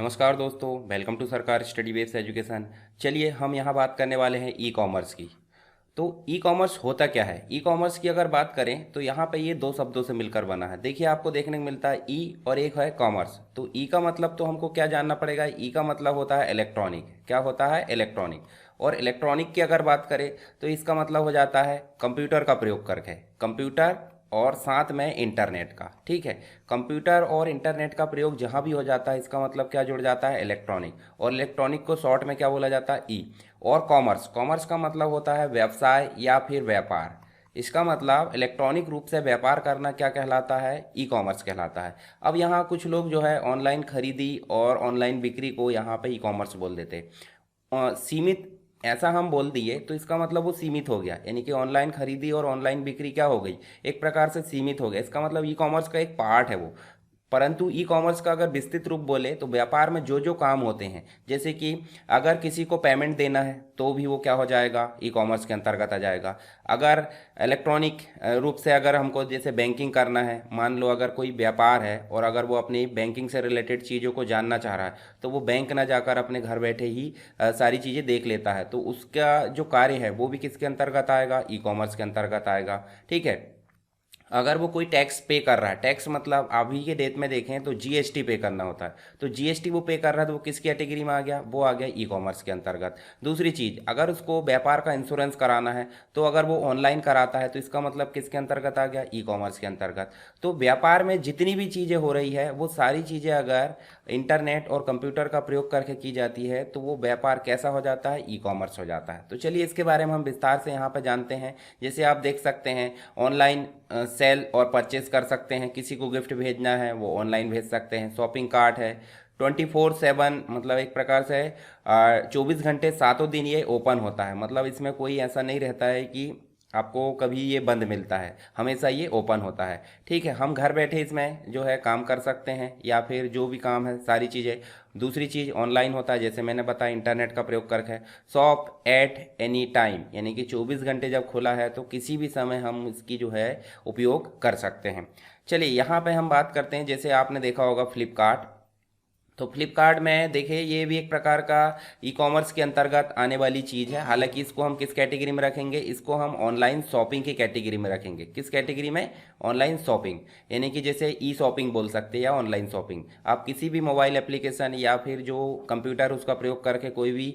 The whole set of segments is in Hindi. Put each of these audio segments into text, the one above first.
नमस्कार दोस्तों, वेलकम टू सरकार स्टडी बेस्ड एजुकेशन। चलिए हम यहाँ बात करने वाले हैं ई कॉमर्स की। तो ई कॉमर्स होता क्या है? ई कॉमर्स की अगर बात करें तो यहाँ पे ये दो शब्दों से मिलकर बना है। देखिए आपको देखने को मिलता है ई और एक है कॉमर्स। तो ई का मतलब तो हमको क्या जानना पड़ेगा? ई का मतलब होता है इलेक्ट्रॉनिक। क्या होता है? इलेक्ट्रॉनिक। और इलेक्ट्रॉनिक की अगर बात करें तो इसका मतलब हो जाता है कंप्यूटर का प्रयोग करके। कंप्यूटर और साथ में इंटरनेट का। ठीक है, कंप्यूटर और इंटरनेट का प्रयोग जहाँ भी हो जाता है इसका मतलब क्या जुड़ जाता है? इलेक्ट्रॉनिक। और इलेक्ट्रॉनिक को शॉर्ट में क्या बोला जाता है? ई। और कॉमर्स, कॉमर्स का मतलब होता है व्यवसाय या फिर व्यापार। इसका मतलब इलेक्ट्रॉनिक रूप से व्यापार करना क्या कहलाता है? ई कॉमर्स कहलाता है। अब यहाँ कुछ लोग जो है ऑनलाइन खरीदी और ऑनलाइन बिक्री को यहाँ पे ई कॉमर्स बोल देते। सीमित ऐसा हम बोल दिए तो इसका मतलब वो सीमित हो गया, यानी कि ऑनलाइन खरीदी और ऑनलाइन बिक्री क्या हो गई? एक प्रकार से सीमित हो गया। इसका मतलब ई कॉमर्स का एक पार्ट है वो। परंतु ई कॉमर्स का अगर विस्तृत रूप बोले तो व्यापार में जो जो काम होते हैं, जैसे कि अगर किसी को पेमेंट देना है तो भी वो क्या हो जाएगा? ई कॉमर्स के अंतर्गत आ जाएगा। अगर इलेक्ट्रॉनिक रूप से अगर हमको जैसे बैंकिंग करना है, मान लो अगर कोई व्यापार है और अगर वो अपनी बैंकिंग से रिलेटेड चीज़ों को जानना चाह रहा है तो वो बैंक ना जाकर अपने घर बैठे ही सारी चीज़ें देख लेता है। तो उसका जो कार्य है वो भी किसके अंतर्गत आएगा? ई कॉमर्स के अंतर्गत आएगा। ठीक है। अगर वो कोई टैक्स पे कर रहा है, टैक्स मतलब अभी के डेट में देखें तो जीएसटी पे करना होता है, तो जीएसटी वो पे कर रहा है तो वो किस कैटेगरी में आ गया? वो आ गया ई कॉमर्स के अंतर्गत। दूसरी चीज़, अगर उसको व्यापार का इंश्योरेंस कराना है तो अगर वो ऑनलाइन कराता है तो इसका मतलब किसके अंतर्गत आ गया? ई कॉमर्स के अंतर्गत। तो व्यापार में जितनी भी चीज़ें हो रही है वो सारी चीज़ें अगर इंटरनेट और कंप्यूटर का प्रयोग करके की जाती है तो वो व्यापार कैसा हो जाता है? ई कॉमर्स हो जाता है। तो चलिए इसके बारे में हम विस्तार से यहाँ पर जानते हैं। जैसे आप देख सकते हैं ऑनलाइन सेल और परचेज कर सकते हैं। किसी को गिफ्ट भेजना है वो ऑनलाइन भेज सकते हैं। शॉपिंग कार्ट है 24/7, मतलब एक प्रकार से 24 घंटे 7 दिन ये ओपन होता है। मतलब इसमें कोई ऐसा नहीं रहता है कि आपको कभी ये बंद मिलता है, हमेशा ये ओपन होता है। ठीक है, हम घर बैठे इसमें जो है काम कर सकते हैं या फिर जो भी काम है सारी चीज़ें। दूसरी चीज़ ऑनलाइन होता है, जैसे मैंने बताया इंटरनेट का प्रयोग करके। शॉप एट एनी टाइम, यानी कि 24 घंटे जब खुला है तो किसी भी समय हम इसकी जो है उपयोग कर सकते हैं। चलिए यहाँ पे हम बात करते हैं, जैसे आपने देखा होगा फ्लिपकार्ट। तो फ्लिपकार्ट में देखिए ये भी एक प्रकार का ई कॉमर्स के अंतर्गत आने वाली चीज़ है। हालांकि इसको हम किस कैटेगरी में रखेंगे? इसको हम ऑनलाइन शॉपिंग की कैटेगरी में रखेंगे। किस कैटेगरी में? ऑनलाइन शॉपिंग, यानी कि जैसे ई शॉपिंग बोल सकते हैं या ऑनलाइन शॉपिंग। आप किसी भी मोबाइल एप्लीकेशन या फिर जो कंप्यूटर उसका प्रयोग करके कोई भी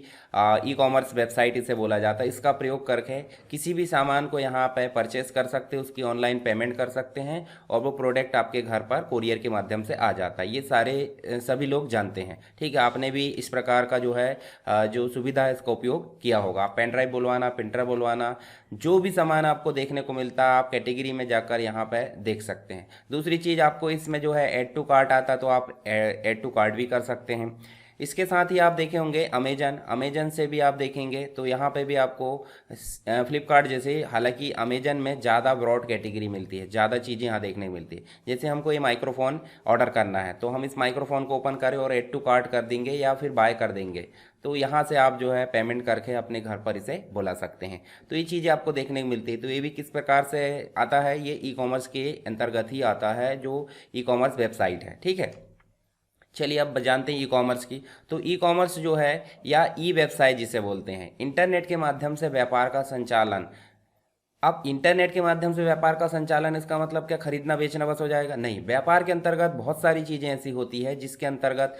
ई कॉमर्स वेबसाइट इसे बोला जाता है, इसका प्रयोग करके किसी भी सामान को यहाँ पर परचेस कर सकते हैं, उसकी ऑनलाइन पेमेंट कर सकते हैं और वो प्रोडक्ट आपके घर पर कुरियर के माध्यम से आ जाता है। ये सारे सभी लोग जानते हैं। ठीक है, आपने भी इस प्रकार का जो है जो सुविधा है इसका उपयोग किया होगा। पेन ड्राइव बुलवाना, प्रिंटर बुलवाना, जो भी सामान आपको देखने को मिलता है आप कैटेगरी में जाकर यहाँ पे देख सकते हैं। दूसरी चीज़, आपको इसमें जो है ऐड टू कार्ट आता है तो आप ऐड टू कार्ट भी कर सकते हैं। इसके साथ ही आप देखे होंगे अमेजन, अमेजन से भी आप देखेंगे तो यहाँ पे भी आपको फ्लिपकार्ट जैसे, हालांकि अमेजन में ज़्यादा ब्रॉड कैटेगरी मिलती है, ज़्यादा चीज़ें यहाँ देखने को मिलती है। जैसे हमको ये माइक्रोफोन ऑर्डर करना है तो हम इस माइक्रोफोन को ओपन करें और ऐड टू कार्ट कर देंगे या फिर बाय कर देंगे, तो यहाँ से आप जो है पेमेंट करके अपने घर पर इसे बुला सकते हैं। तो ये चीज़ें आपको देखने को मिलती है। तो ये भी किस प्रकार से आता है? ये ई कॉमर्स के अंतर्गत ही आता है, जो ई कॉमर्स वेबसाइट है। ठीक है, चलिए अब जानते हैं ई कॉमर्स की। तो ई कॉमर्स जो है या ई वेबसाइट जिसे बोलते हैं, इंटरनेट के माध्यम से व्यापार का संचालन। अब इंटरनेट के माध्यम से व्यापार का संचालन, इसका मतलब क्या खरीदना बेचना बस हो जाएगा? नहीं, व्यापार के अंतर्गत बहुत सारी चीज़ें ऐसी होती है जिसके अंतर्गत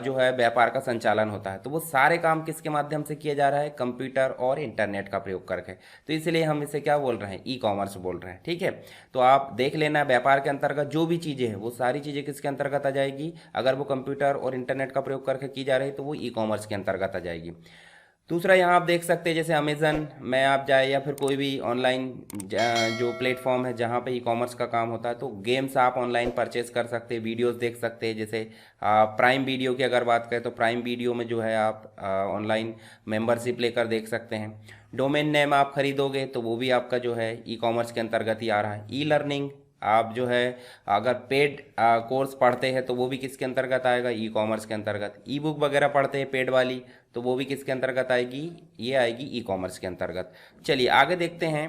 जो है व्यापार का संचालन होता है। तो वो सारे काम किसके माध्यम से किया जा रहा है? कंप्यूटर और इंटरनेट का प्रयोग करके। तो इसलिए हम इसे क्या बोल रहे हैं? ई कॉमर्स बोल रहे हैं। ठीक है, तो आप देख लेना व्यापार के अंतर्गत जो भी चीज़ें हैं वो सारी चीज़ें किसके अंतर्गत आ जाएगी? अगर वो कंप्यूटर और इंटरनेट का प्रयोग करके की जा रही है तो वो ई कॉमर्स के अंतर्गत आ जाएगी। दूसरा यहाँ आप देख सकते हैं, जैसे अमेज़न में आप जाए या फिर कोई भी ऑनलाइन जो प्लेटफॉर्म है जहाँ पे ई कॉमर्स का काम होता है, तो गेम्स आप ऑनलाइन परचेस कर सकते हैं, वीडियोस देख सकते हैं। जैसे प्राइम वीडियो की अगर बात करें तो प्राइम वीडियो में जो है आप ऑनलाइन मेंबरशिप लेकर देख सकते हैं। डोमेन नेम आप खरीदोगे तो वो भी आपका जो है ई कॉमर्स के अंतर्गत ही आ रहा है। ई लर्निंग आप जो है अगर पेड कोर्स पढ़ते हैं तो वो भी किसके अंतर्गत आएगा? ई कॉमर्स के अंतर्गत। ई बुक वगैरह पढ़ते हैं पेड वाली तो वो भी किसके अंतर्गत आएगी? ये आएगी ई कॉमर्स के अंतर्गत। चलिए आगे देखते हैं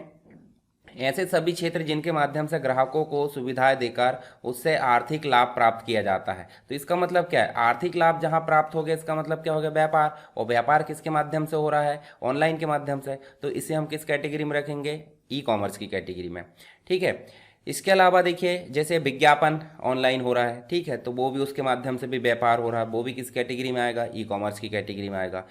ऐसे सभी क्षेत्र जिनके माध्यम से ग्राहकों को सुविधाएं देकर उससे आर्थिक लाभ प्राप्त किया जाता है। तो इसका मतलब क्या है, आर्थिक लाभ जहां प्राप्त हो गया, इसका मतलब क्या हो गया, व्यापार। और व्यापार किसके माध्यम से हो रहा है, ऑनलाइन के माध्यम से। तो इसे हम किस कैटेगरी में रखेंगे, ई कॉमर्स की कैटेगरी में। ठीक है। इसके अलावा देखिए, जैसे विज्ञापन ऑनलाइन हो रहा है, ठीक है, तो वो भी उसके माध्यम से भी व्यापार हो रहा है, वो भी किस कैटेगरी में आएगा, ई कॉमर्स की कैटेगरी में आएगा।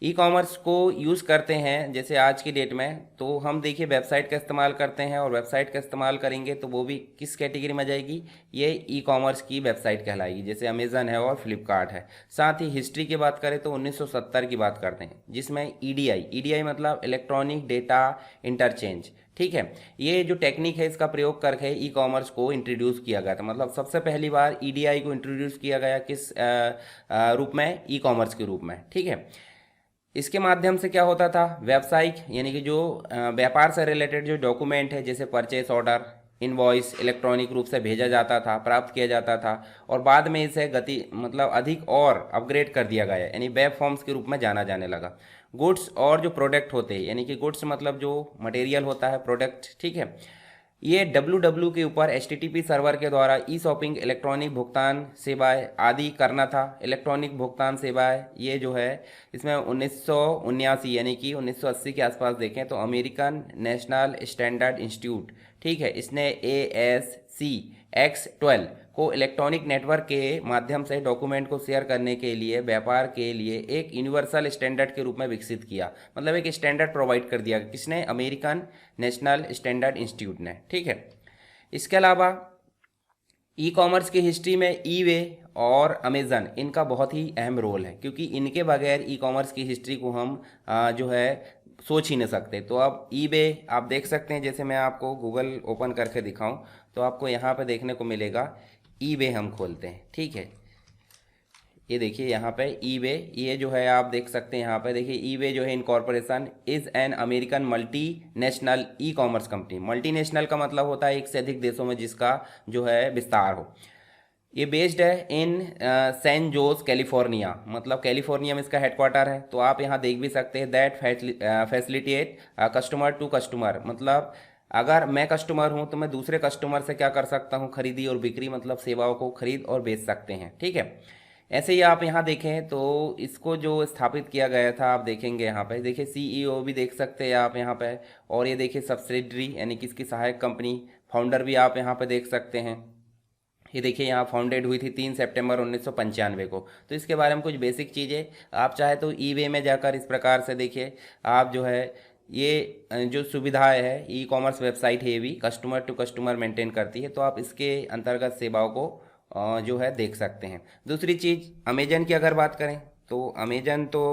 ई कॉमर्स को यूज़ करते हैं जैसे आज की डेट में, तो हम देखिए वेबसाइट का इस्तेमाल करते हैं, और वेबसाइट का इस्तेमाल करेंगे तो वो भी किस कैटेगरी में जाएगी, ये ई कॉमर्स की वेबसाइट कहलाएगी, जैसे अमेज़न है और फ्लिपकार्ट है। साथ ही हिस्ट्री की बात करें तो 1970 की बात करते हैं, जिसमें ईडीआई मतलब इलेक्ट्रॉनिक डेटा इंटरचेंज, ठीक है, ये जो टेक्निक है इसका प्रयोग करके ई कॉमर्स को इंट्रोड्यूस किया गया था। मतलब सबसे पहली बार ईडीआई को इंट्रोड्यूस किया गया किस रूप में, ई कॉमर्स के रूप में। ठीक है। इसके माध्यम से क्या होता था, व्यावसायिक यानी कि जो व्यापार से रिलेटेड जो डॉक्यूमेंट है, जैसे परचेस ऑर्डर, इनवॉइस, इलेक्ट्रॉनिक रूप से भेजा जाता था, प्राप्त किया जाता था, और बाद में इसे गति मतलब अधिक और अपग्रेड कर दिया गया, यानी वेब फॉर्म्स के रूप में जाना जाने लगा। गुड्स और जो प्रोडक्ट होते हैं, यानी कि गुड्स मतलब जो मटेरियल होता है, प्रोडक्ट, ठीक है, ये www के ऊपर HTTP सर्वर के द्वारा ई शॉपिंग, इलेक्ट्रॉनिक भुगतान सेवाएं आदि करना था। इलेक्ट्रॉनिक भुगतान सेवाएं ये जो है इसमें 1979 यानी कि 1980 के आसपास देखें तो अमेरिकन नेशनल स्टैंडर्ड इंस्टीट्यूट, ठीक है, इसने ASC X12 को इलेक्ट्रॉनिक नेटवर्क के माध्यम से डॉक्यूमेंट को शेयर करने के लिए व्यापार के लिए एक यूनिवर्सल स्टैंडर्ड के रूप में विकसित किया। मतलब एक स्टैंडर्ड प्रोवाइड कर दिया, किसने, अमेरिकन नेशनल स्टैंडर्ड इंस्टीट्यूट ने। ठीक है। इसके अलावा ई कॉमर्स की हिस्ट्री में ई वे और अमेज़न, इनका बहुत ही अहम रोल है, क्योंकि इनके बगैर ई कॉमर्स की हिस्ट्री को हम जो है सोच ही नहीं सकते। तो अब ई वे आप देख सकते हैं, जैसे मैं आपको गूगल ओपन करके दिखाऊं तो आपको यहाँ पे देखने को मिलेगा, ई वे हम खोलते हैं, ठीक है, ये देखिए यहाँ पे ई वे, ये जो है आप देख सकते हैं यहाँ पे देखिए, ई वे जो है incorporation is an American multi national e commerce company. Multi national का मतलब होता है एक से अधिक देशों में जिसका जो है विस्तार हो। ये बेस्ड है इन सैन जोस कैलिफोर्निया, मतलब कैलिफोर्निया में इसका हेडक्वार्टर है। तो आप यहाँ देख भी सकते हैं, that facilitate customer to customer, मतलब अगर मैं कस्टमर हूँ तो मैं दूसरे कस्टमर से क्या कर सकता हूँ, खरीदी और बिक्री, मतलब सेवाओं को खरीद और बेच सकते हैं। ठीक है। ऐसे ही आप यहाँ देखें तो इसको जो स्थापित किया गया था, आप देखेंगे यहाँ पे देखिए CEO भी देख सकते हैं आप यहाँ पे, और ये देखिए सब्सिडरी यानी कि इसकी सहायक कंपनी, फाउंडर भी आप यहाँ पे देख सकते हैं। ये देखिए यहाँ फाउंडेड हुई थी 3 सितंबर 1995 को। तो इसके बारे में कुछ बेसिक चीज़ें आप चाहे तो ई वे में जाकर इस प्रकार से देखिए, आप जो है ये जो सुविधाएं है, ई कॉमर्स वेबसाइट है, ये भी कस्टमर टू कस्टमर मेंटेन करती है। तो आप इसके अंतर्गत सेवाओं को जो है देख सकते हैं। दूसरी चीज़ अमेजन की अगर बात करें तो अमेजन तो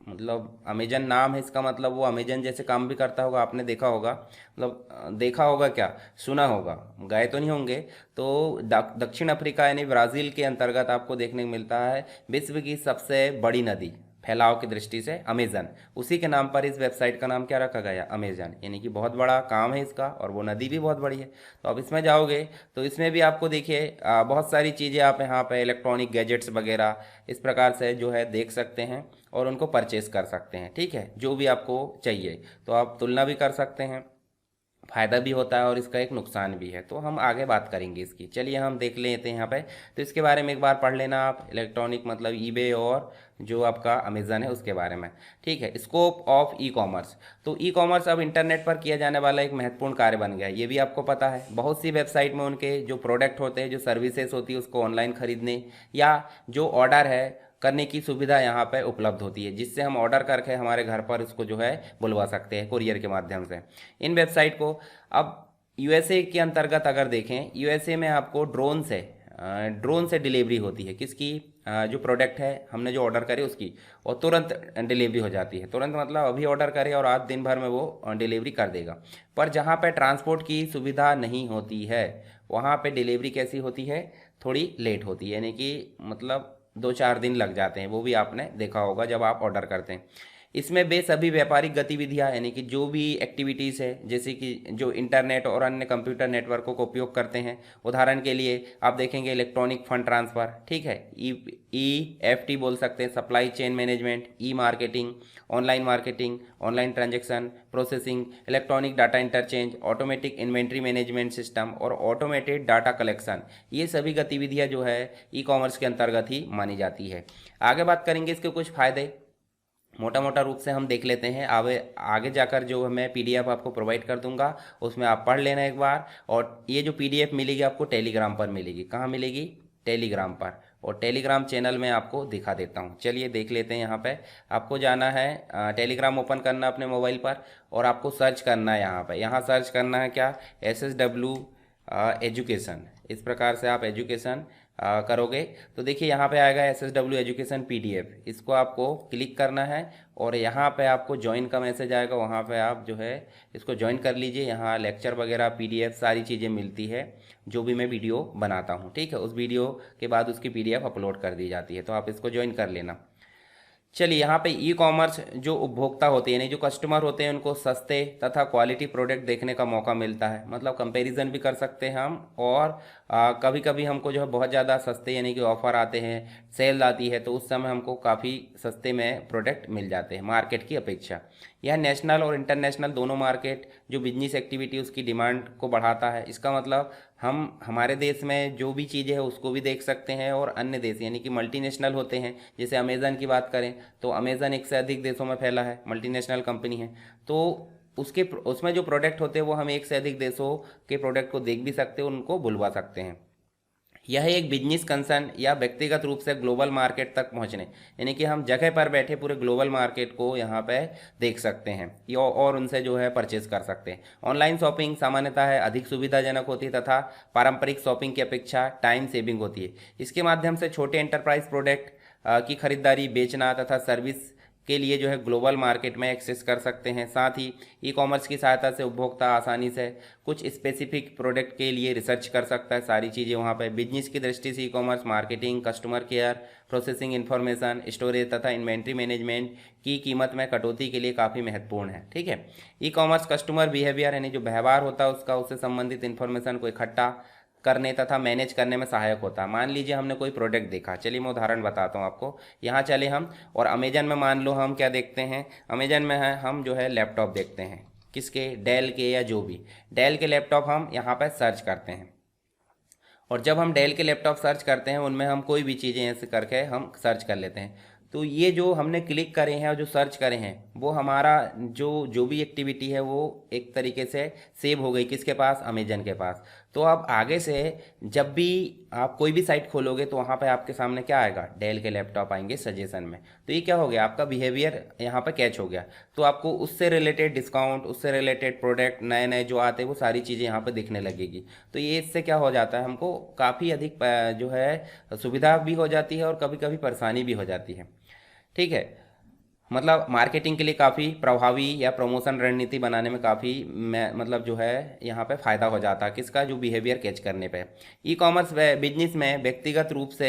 मतलब अमेजन नाम है इसका, मतलब वो अमेजन जैसे काम भी करता होगा, आपने देखा होगा, मतलब देखा होगा क्या, सुना होगा, गए तो नहीं होंगे। तो दक्षिण अफ्रीका यानी ब्राज़ील के अंतर्गत आपको देखने को मिलता है विश्व की सबसे बड़ी नदी फैलाव की दृष्टि से अमेजन, उसी के नाम पर इस वेबसाइट का नाम क्या रखा गया, अमेजन, यानी कि बहुत बड़ा काम है इसका, और वो नदी भी बहुत बड़ी है। तो अब इसमें जाओगे तो इसमें भी आपको देखिए बहुत सारी चीज़ें आप यहाँ पे इलेक्ट्रॉनिक गैजेट्स वगैरह इस प्रकार से जो है देख सकते हैं, और उनको परचेस कर सकते हैं। ठीक है, जो भी आपको चाहिए, तो आप तुलना भी कर सकते हैं, फ़ायदा भी होता है और इसका एक नुकसान भी है। तो हम आगे बात करेंगे इसकी, चलिए हम देख लेते हैं यहाँ पे। तो इसके बारे में एक बार पढ़ लेना आप, इलेक्ट्रॉनिक मतलब ईबे और जो आपका अमेज़न है उसके बारे में। ठीक है। स्कोप ऑफ ई कॉमर्स, तो ई कॉमर्स अब इंटरनेट पर किया जाने वाला एक महत्वपूर्ण कार्य बन गया है, ये भी आपको पता है। बहुत सी वेबसाइट में उनके जो प्रोडक्ट होते हैं, जो सर्विसेज होती है, उसको ऑनलाइन खरीदने या जो ऑर्डर है करने की सुविधा यहाँ पे उपलब्ध होती है, जिससे हम ऑर्डर करके हमारे घर पर उसको जो है बुलवा सकते हैं कुरियर के माध्यम से। इन वेबसाइट को अब USA के अंतर्गत अगर देखें, USA में आपको ड्रोन से डिलीवरी होती है, किसकी, जो प्रोडक्ट है हमने जो ऑर्डर करे उसकी, और तुरंत डिलीवरी हो जाती है। तुरंत मतलब अभी ऑर्डर करे और आज दिन भर में वो डिलीवरी कर देगा। पर जहाँ पे ट्रांसपोर्ट की सुविधा नहीं होती है, वहाँ पे डिलीवरी कैसी होती है, थोड़ी लेट होती है, यानी कि मतलब 2-4 दिन लग जाते हैं, वो भी आपने देखा होगा जब आप ऑर्डर करते हैं। इसमें वे सभी व्यापारिक गतिविधियां यानी कि जो भी एक्टिविटीज़ है, जैसे कि जो इंटरनेट और अन्य कंप्यूटर नेटवर्कों का उपयोग करते हैं। उदाहरण के लिए आप देखेंगे इलेक्ट्रॉनिक फंड ट्रांसफ़र, ठीक है, EFT बोल सकते हैं, supply chain management, e marketing, online transaction processing, electronic data interchange, automatic inventory management system और ऑटोमेटेड डाटा कलेक्शन। ये सभी गतिविधियाँ जो है ई कॉमर्स के अंतर्गत ही मानी जाती है। आगे बात करेंगे इसके कुछ फ़ायदे, मोटा मोटा रूप से हम देख लेते हैं। आगे जाकर जो मैं PDF आपको प्रोवाइड कर दूंगा, उसमें आप पढ़ लेना एक बार। और ये जो PDF मिलेगी आपको टेलीग्राम पर मिलेगी। कहाँ मिलेगी? टेलीग्राम पर। और टेलीग्राम चैनल में आपको दिखा देता हूँ। चलिए देख लेते हैं। यहाँ पे आपको जाना है, टेलीग्राम ओपन करना अपने मोबाइल पर और आपको सर्च करना है यहाँ पे। यहाँ सर्च करना है क्या? SSW education. इस प्रकार से आप एजुकेशन करोगे तो देखिए यहाँ पे आएगा SSW एजुकेशन PDF। इसको आपको क्लिक करना है और यहाँ पे आपको ज्वाइन का मैसेज आएगा। वहाँ पे आप जो है इसको ज्वाइन कर लीजिए। यहाँ लेक्चर वगैरह PDF सारी चीज़ें मिलती है, जो भी मैं वीडियो बनाता हूँ, ठीक है। उस वीडियो के बाद उसकी PDF अपलोड कर दी जाती है, तो आप इसको ज्वाइन कर लेना। चलिए यहाँ पे ई कॉमर्स जो उपभोक्ता होते हैं यानी जो कस्टमर होते हैं उनको सस्ते तथा क्वालिटी प्रोडक्ट देखने का मौका मिलता है। मतलब कंपैरिजन भी कर सकते हैं हम। और कभी कभी हमको जो है बहुत ज़्यादा सस्ते यानी कि ऑफ़र आते हैं, सेल आती है, तो उस समय हमको काफ़ी सस्ते में प्रोडक्ट मिल जाते हैं मार्केट की अपेक्षा। यह नेशनल और इंटरनेशनल दोनों मार्केट जो बिजनेस एक्टिविटी उसकी डिमांड को बढ़ाता है। इसका मतलब हम हमारे देश में जो भी चीज़ें हैं उसको भी देख सकते हैं और अन्य देश यानी कि मल्टीनेशनल होते हैं, जैसे अमेज़न की बात करें तो अमेज़न एक से अधिक देशों में फैला है, मल्टीनेशनल कंपनी है। तो उसमें जो प्रोडक्ट होते हैं वो हम एक से अधिक देशों के प्रोडक्ट को देख भी सकते हैं, उनको बुलवा सकते हैं। यह एक बिजनेस कंसर्न या व्यक्तिगत रूप से ग्लोबल मार्केट तक पहुंचने यानी कि हम जगह पर बैठे पूरे ग्लोबल मार्केट को यहाँ पे देख सकते हैं या और उनसे जो है परचेज कर सकते हैं। ऑनलाइन शॉपिंग सामान्यतः है अधिक सुविधाजनक होती है तथा पारंपरिक शॉपिंग की अपेक्षा टाइम सेविंग होती है। इसके माध्यम से छोटे एंटरप्राइज प्रोडक्ट की खरीदारी, बेचना तथा सर्विस के लिए जो है ग्लोबल मार्केट में एक्सेस कर सकते हैं। साथ ही ई कॉमर्स की सहायता से उपभोक्ता आसानी से कुछ स्पेसिफिक प्रोडक्ट के लिए रिसर्च कर सकता है। सारी चीज़ें वहाँ पे बिजनेस की दृष्टि से e commerce marketing, customer care, processing information, storage तथा इन्वेंट्री मैनेजमेंट की कीमत में कटौती के लिए काफ़ी महत्वपूर्ण है, ठीक है। ई कॉमर्स कस्टमर बिहेवियर यानी जो व्यवहार होता है उसका, उससे संबंधित इन्फॉर्मेशन को इकट्ठा करने तथा मैनेज करने में सहायक होता है। मान लीजिए हमने कोई प्रोडक्ट देखा, चलिए मैं उदाहरण बताता हूँ आपको। यहाँ चले हम और अमेजन में मान लो हम क्या देखते हैं, अमेजन में है हम जो है लैपटॉप देखते हैं, किसके? डेल के या जो भी डेल के लैपटॉप हम यहाँ पर सर्च करते हैं। और जब हम डेल के लैपटॉप सर्च करते हैं उनमें हम कोई भी चीज़ें ऐसे करके हम सर्च कर लेते हैं। तो ये जो हमने क्लिक करे हैं और जो सर्च करे हैं वो हमारा जो भी एक्टिविटी है वो एक तरीके से सेव हो गई किसके पास? अमेजन के पास। तो अब आगे से जब भी आप कोई भी साइट खोलोगे तो वहाँ पे आपके सामने क्या आएगा? डेल के लैपटॉप आएंगे सजेशन में। तो ये क्या हो गया? आपका बिहेवियर यहाँ पे कैच हो गया। तो आपको उससे रिलेटेड डिस्काउंट, उससे रिलेटेड प्रोडक्ट नए नए जो आते हैं वो सारी चीज़ें यहाँ पे दिखने लगेगी। तो ये इससे क्या हो जाता है, हमको काफ़ी अधिक जो है सुविधा भी हो जाती है और कभी कभी परेशानी भी हो जाती है, ठीक है। मतलब मार्केटिंग के लिए काफ़ी प्रभावी या प्रमोशन रणनीति बनाने में काफ़ी मतलब जो है यहाँ पे फ़ायदा हो जाता है किसका? जो बिहेवियर कैच करने पे। ई कॉमर्स बिजनेस में व्यक्तिगत रूप से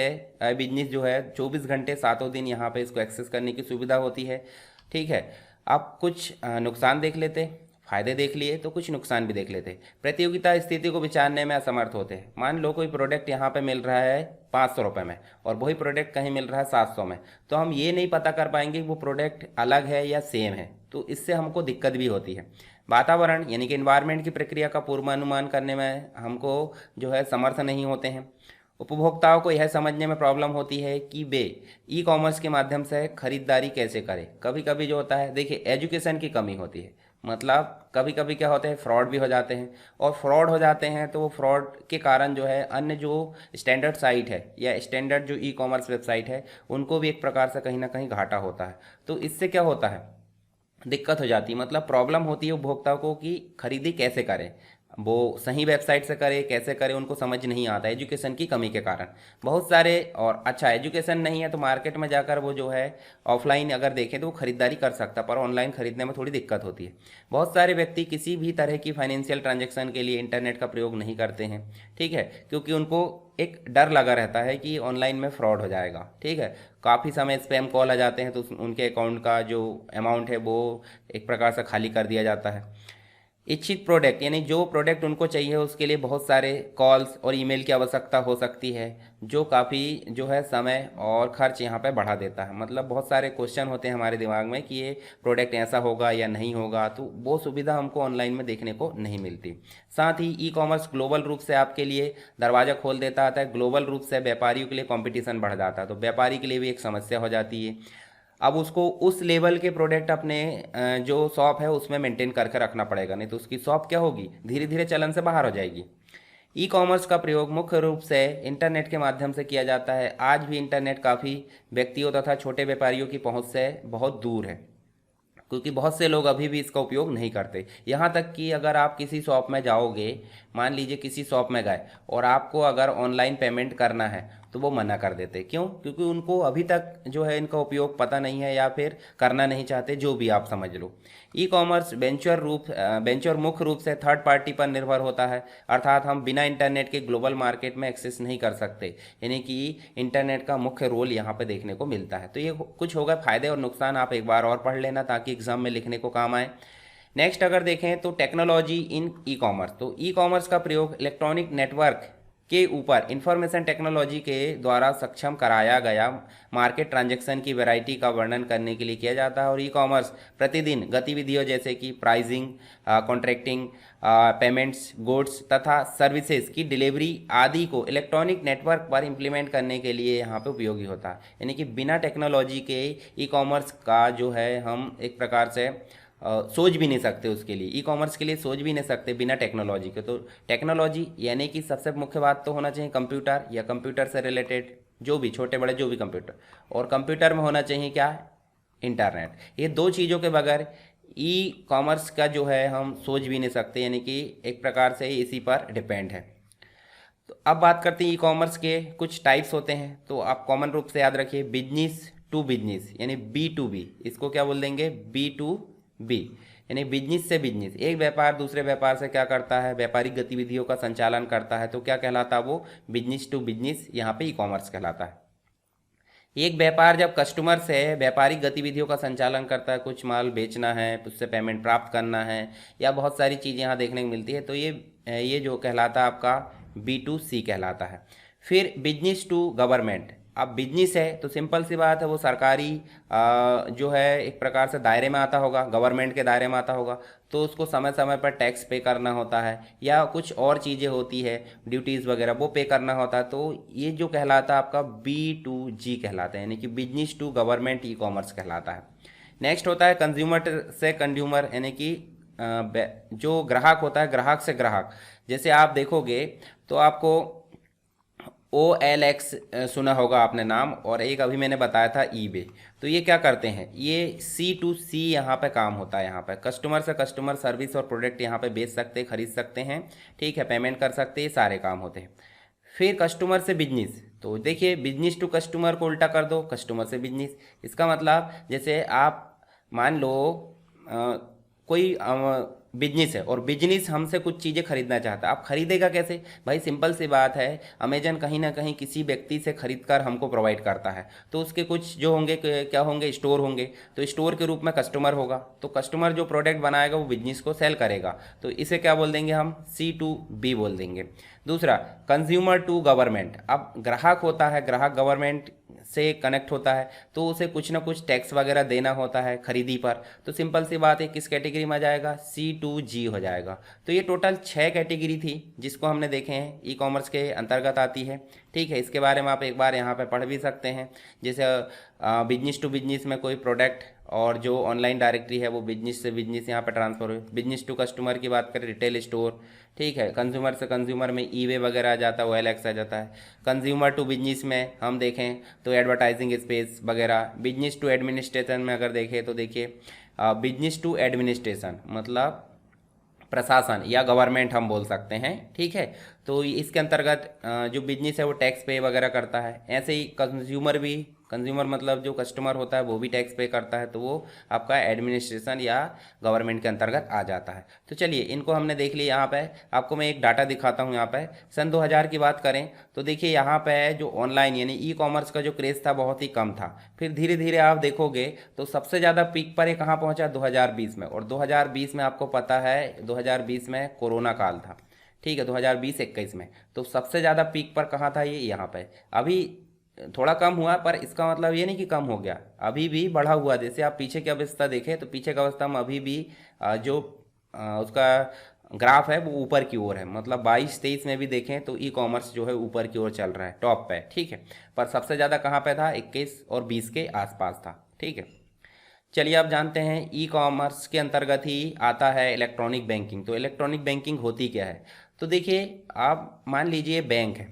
बिजनेस जो है 24 घंटे सातों दिन यहाँ पे इसको एक्सेस करने की सुविधा होती है, ठीक है। आप कुछ नुकसान देख लेते, फायदे देख लिए तो कुछ नुकसान भी देख लेते। प्रतियोगिता स्थिति को विचारने में असमर्थ होते हैं। मान लो कोई प्रोडक्ट यहाँ पे मिल रहा है 500 रुपये में और वही प्रोडक्ट कहीं मिल रहा है 700 में, तो हम ये नहीं पता कर पाएंगे कि वो प्रोडक्ट अलग है या सेम है, तो इससे हमको दिक्कत भी होती है। वातावरण यानी कि इन्वायरमेंट की प्रक्रिया का पूर्वानुमान करने में हमको जो है समर्थ नहीं होते हैं। उपभोक्ताओं को यह समझने में प्रॉब्लम होती है कि वे ई कॉमर्स के माध्यम से खरीदारी कैसे करें। कभी कभी जो होता है, देखिए एजुकेशन की कमी होती है। मतलब कभी कभी क्या होता है, फ्रॉड भी हो जाते हैं और फ्रॉड हो जाते हैं तो वो फ्रॉड के कारण जो है अन्य जो स्टैंडर्ड साइट है या स्टैंडर्ड जो ई कॉमर्स वेबसाइट है उनको भी एक प्रकार से कहीं ना कहीं घाटा होता है। तो इससे क्या होता है, दिक्कत हो जाती है। मतलब प्रॉब्लम होती है उपभोक्ताओं को कि खरीदी कैसे करें। वो सही वेबसाइट से करे, कैसे करे, उनको समझ नहीं आता एजुकेशन की कमी के कारण। बहुत सारे, और अच्छा एजुकेशन नहीं है तो मार्केट में जाकर वो जो है ऑफलाइन अगर देखें तो वो खरीदारी कर सकता, पर ऑनलाइन खरीदने में थोड़ी दिक्कत होती है। बहुत सारे व्यक्ति किसी भी तरह की फाइनेंशियल ट्रांजैक्शन के लिए इंटरनेट का प्रयोग नहीं करते हैं, ठीक है, क्योंकि उनको एक डर लगा रहता है कि ऑनलाइन में फ्रॉड हो जाएगा, ठीक है। काफ़ी समय स्पैम कॉल आ जाते हैं तो उनके अकाउंट का जो अमाउंट है वो एक प्रकार से खाली कर दिया जाता है। इच्छित प्रोडक्ट यानी जो प्रोडक्ट उनको चाहिए उसके लिए बहुत सारे कॉल्स और ईमेल की आवश्यकता हो सकती है, जो काफ़ी जो है समय और खर्च यहाँ पे बढ़ा देता है। मतलब बहुत सारे क्वेश्चन होते हैं हमारे दिमाग में कि ये प्रोडक्ट ऐसा होगा या नहीं होगा, तो वो सुविधा हमको ऑनलाइन में देखने को नहीं मिलती। साथ ही ई कॉमर्स ग्लोबल रूप से आपके लिए दरवाज़ा खोल देता है, ग्लोबल रूप से व्यापारियों के लिए कॉम्पिटिशन बढ़ जाता है, तो व्यापारी के लिए भी एक समस्या हो जाती है। अब उसको उस लेवल के प्रोडक्ट अपने जो शॉप है उसमें मेंटेन करके रखना पड़ेगा, नहीं तो उसकी शॉप क्या होगी, धीरे धीरे चलन से बाहर हो जाएगी। ई कॉमर्स का प्रयोग मुख्य रूप से इंटरनेट के माध्यम से किया जाता है। आज भी इंटरनेट काफ़ी व्यक्तियों तथा छोटे व्यापारियों की पहुंच से बहुत दूर है, क्योंकि बहुत से लोग अभी भी इसका उपयोग नहीं करते। यहाँ तक कि अगर आप किसी शॉप में जाओगे, मान लीजिए किसी शॉप में गए और आपको अगर ऑनलाइन पेमेंट करना है तो वो मना कर देते। क्यों? क्योंकि उनको अभी तक जो है इनका उपयोग पता नहीं है या फिर करना नहीं चाहते, जो भी आप समझ लो। ई कॉमर्स वेंचर मुख्य रूप से थर्ड पार्टी पर निर्भर होता है, अर्थात हम बिना इंटरनेट के ग्लोबल मार्केट में एक्सेस नहीं कर सकते, यानी कि इंटरनेट का मुख्य रोल यहाँ पे देखने को मिलता है। तो ये कुछ होगा फायदे और नुकसान, आप एक बार और पढ़ लेना ताकि एग्जाम में लिखने को काम आए। नेक्स्ट अगर देखें तो टेक्नोलॉजी इन ई कॉमर्स, तो ई कॉमर्स का प्रयोग इलेक्ट्रॉनिक नेटवर्क के ऊपर इंफॉर्मेशन टेक्नोलॉजी के द्वारा सक्षम कराया गया मार्केट ट्रांजैक्शन की वैरायटी का वर्णन करने के लिए किया जाता है। और ई कॉमर्स प्रतिदिन गतिविधियों जैसे कि प्राइसिंग, कॉन्ट्रैक्टिंग, पेमेंट्स, गुड्स तथा सर्विसेज की डिलीवरी आदि को इलेक्ट्रॉनिक नेटवर्क पर इम्प्लीमेंट करने के लिए यहाँ पे उपयोगी होता है। यानी कि बिना टेक्नोलॉजी के ई कॉमर्स का जो है हम एक प्रकार से सोच भी नहीं सकते, उसके लिए ई कॉमर्स के लिए सोच भी नहीं सकते बिना टेक्नोलॉजी के। तो टेक्नोलॉजी यानी कि सबसे मुख्य बात तो होना चाहिए कंप्यूटर या कंप्यूटर से रिलेटेड जो भी छोटे बड़े जो भी कंप्यूटर, और कंप्यूटर में होना चाहिए क्या, इंटरनेट। ये दो चीज़ों के बगैर ई कॉमर्स का जो है हम सोच भी नहीं सकते, यानी कि एक प्रकार से इसी पर डिपेंड है। तो अब बात करते हैं ई कॉमर्स के कुछ टाइप्स होते हैं, तो आप कॉमन रूप से याद रखिए बिजनेस टू बिजनेस यानी B2B, इसको क्या बोल देंगे, B2B, यानी बिजनेस से बिजनेस। एक व्यापार दूसरे व्यापार से क्या करता है, व्यापारिक गतिविधियों का संचालन करता है, तो क्या कहलाता है वो, बिजनेस टू बिजनेस, यहाँ पे ई कॉमर्स कहलाता है। एक व्यापार जब कस्टमर से व्यापारिक गतिविधियों का संचालन करता है, कुछ माल बेचना है, उससे पेमेंट प्राप्त करना है, या बहुत सारी चीज़ें यहाँ देखने को मिलती है, तो ये जो कहलाता है आपका B2C कहलाता है। फिर बिजनेस टू गवर्नमेंट, अब बिजनेस है तो सिंपल सी बात है वो सरकारी जो है एक प्रकार से दायरे में आता होगा, गवर्नमेंट के दायरे में आता होगा, तो उसको समय समय पर टैक्स पे करना होता है, या कुछ और चीज़ें होती है ड्यूटीज़ वगैरह वो पे करना होता है। तो ये जो कहलाता है आपका B2G कहलाता है, यानी कि business to government e commerce कहलाता है। नेक्स्ट होता है कंज्यूमर से कंज्यूमर, यानी कि जो ग्राहक होता है ग्राहक से ग्राहक। जैसे आप देखोगे तो आपको OLX सुना होगा आपने नाम, और एक अभी मैंने बताया था eBay। तो ये क्या करते हैं, ये C2C यहाँ पे काम होता है। यहाँ पे कस्टमर से कस्टमर सर्विस और प्रोडक्ट यहाँ पे बेच सकते, खरीद सकते हैं, ठीक है, पेमेंट कर सकते हैं, सारे काम होते हैं। फिर कस्टमर से बिजनेस, तो देखिए बिजनेस टू कस्टमर को उल्टा कर दो, कस्टमर से बिजनेस। इसका मतलब जैसे आप मान लो कोई बिजनेस है और बिजनेस हमसे कुछ चीज़ें खरीदना चाहता है, आप खरीदेगा कैसे भाई, सिंपल सी बात है, अमेजन कहीं ना कहीं किसी व्यक्ति से खरीद कर हमको प्रोवाइड करता है, तो उसके कुछ जो होंगे क्या होंगे, स्टोर होंगे, तो स्टोर के रूप में कस्टमर होगा, तो कस्टमर जो प्रोडक्ट बनाएगा वो बिजनेस को सेल करेगा, तो इसे क्या बोल देंगे हम, C2B बोल देंगे। दूसरा कंज्यूमर टू गवर्नमेंट, अब ग्राहक होता है, ग्राहक गवर्नमेंट से कनेक्ट होता है, तो उसे कुछ ना कुछ टैक्स वगैरह देना होता है खरीदी पर, तो सिंपल सी बात है किस कैटेगरी में आ जाएगा, C2G हो जाएगा। तो ये टोटल 6 कैटेगरी थी जिसको हमने देखे हैं ई कॉमर्स के अंतर्गत आती है, ठीक है। इसके बारे में आप एक बार यहाँ पे पढ़ भी सकते हैं, जैसे बिजनेस टू बिजनेस में कोई प्रोडक्ट, और जो ऑनलाइन डायरेक्टरी है वो बिजनेस से बिजनेस यहाँ पे ट्रांसफर हो। बिजनेस टू कस्टमर की बात करें, रिटेल स्टोर, ठीक है। कंज्यूमर से कंज्यूमर में eBay वगैरह आ जाता है, OLX आ जाता है। कंज्यूमर टू बिजनेस में हम देखें तो एडवर्टाइजिंग स्पेस वगैरह। बिजनेस टू एडमिनिस्ट्रेशन में अगर देखें तो देखिए बिजनेस टू एडमिनिस्ट्रेशन मतलब प्रशासन या गवर्नमेंट हम बोल सकते हैं, ठीक है। तो इसके अंतर्गत जो बिजनेस है वो टैक्स पे वगैरह करता है। ऐसे ही कंज्यूमर भी, कंज्यूमर मतलब जो कस्टमर होता है वो भी टैक्स पे करता है, तो वो आपका एडमिनिस्ट्रेशन या गवर्नमेंट के अंतर्गत आ जाता है। तो चलिए इनको हमने देख लिया। यहाँ पे आपको मैं एक डाटा दिखाता हूँ। यहाँ पे सन 2000 की बात करें तो देखिए यहाँ पे जो ऑनलाइन यानी ई कॉमर्स का जो क्रेज़ था बहुत ही कम था। फिर धीरे धीरे आप देखोगे तो सबसे ज़्यादा पीक पर ये कहाँ पहुँचा, 2020 में। और 2020 में आपको पता है 2020 में कोरोना काल था, ठीक है, 2020-21 में। तो सबसे ज़्यादा पीक पर कहाँ था, ये यहाँ पे। अभी थोड़ा कम हुआ, पर इसका मतलब ये नहीं कि कम हो गया, अभी भी बढ़ा हुआ। जैसे आप पीछे की अवस्था देखें तो पीछे की अवस्था में अभी भी जो उसका ग्राफ है वो ऊपर की ओर है। मतलब 22-23 में भी देखें तो ई कॉमर्स जो है ऊपर की ओर चल रहा है, टॉप पे, ठीक है। पर सबसे ज़्यादा कहाँ पे था, 21 और 20 के आसपास था, ठीक है। चलिए आप जानते हैं ई कॉमर्स के अंतर्गत ही आता है इलेक्ट्रॉनिक बैंकिंग। तो इलेक्ट्रॉनिक बैंकिंग होती क्या है, तो देखिए आप मान लीजिए बैंक है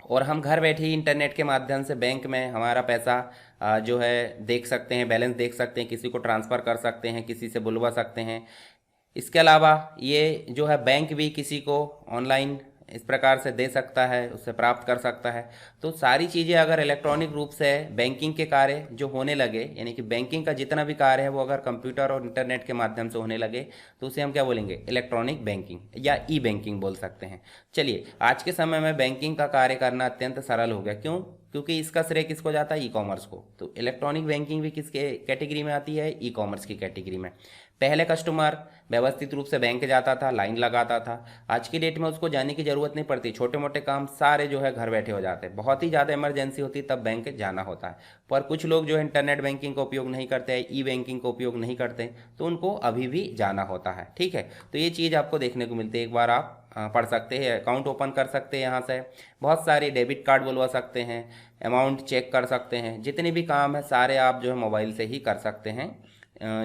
और हम घर बैठे ही इंटरनेट के माध्यम से बैंक में हमारा पैसा जो है देख सकते हैं, बैलेंस देख सकते हैं, किसी को ट्रांसफ़र कर सकते हैं, किसी से बुलवा सकते हैं। इसके अलावा ये जो है बैंक भी किसी को ऑनलाइन इस प्रकार से दे सकता है, उससे प्राप्त कर सकता है। तो सारी चीज़ें अगर इलेक्ट्रॉनिक रूप से बैंकिंग के कार्य जो होने लगे, यानी कि बैंकिंग का जितना भी कार्य है वो अगर कंप्यूटर और इंटरनेट के माध्यम से होने लगे तो उसे हम क्या बोलेंगे, इलेक्ट्रॉनिक बैंकिंग या ई बैंकिंग बोल सकते हैं। चलिए आज के समय में बैंकिंग का कार्य करना अत्यंत सरल हो गया। क्यों, क्योंकि इसका श्रेय किसको जाता है, ई कॉमर्स को। तो इलेक्ट्रॉनिक बैंकिंग भी किसके कैटेगरी में आती है, ई कॉमर्स की कैटेगरी में। पहले कस्टमर व्यवस्थित रूप से बैंक जाता था, लाइन लगाता था। आज की डेट में उसको जाने की ज़रूरत नहीं पड़ती, छोटे मोटे काम सारे जो है घर बैठे हो जाते हैं। बहुत ही ज़्यादा इमरजेंसी होती तब बैंक जाना होता है। पर कुछ लोग जो है इंटरनेट बैंकिंग का उपयोग नहीं करते हैं, ई बैंकिंग का उपयोग नहीं करते, तो उनको अभी भी जाना होता है, ठीक है। तो ये चीज़ आपको देखने को मिलती है। एक बार आप पढ़ सकते हैं, अकाउंट ओपन कर सकते हैं, यहाँ से बहुत सारे डेबिट कार्ड बुलवा सकते हैं, अमाउंट चेक कर सकते हैं, जितने भी काम है सारे आप जो है मोबाइल से ही कर सकते हैं,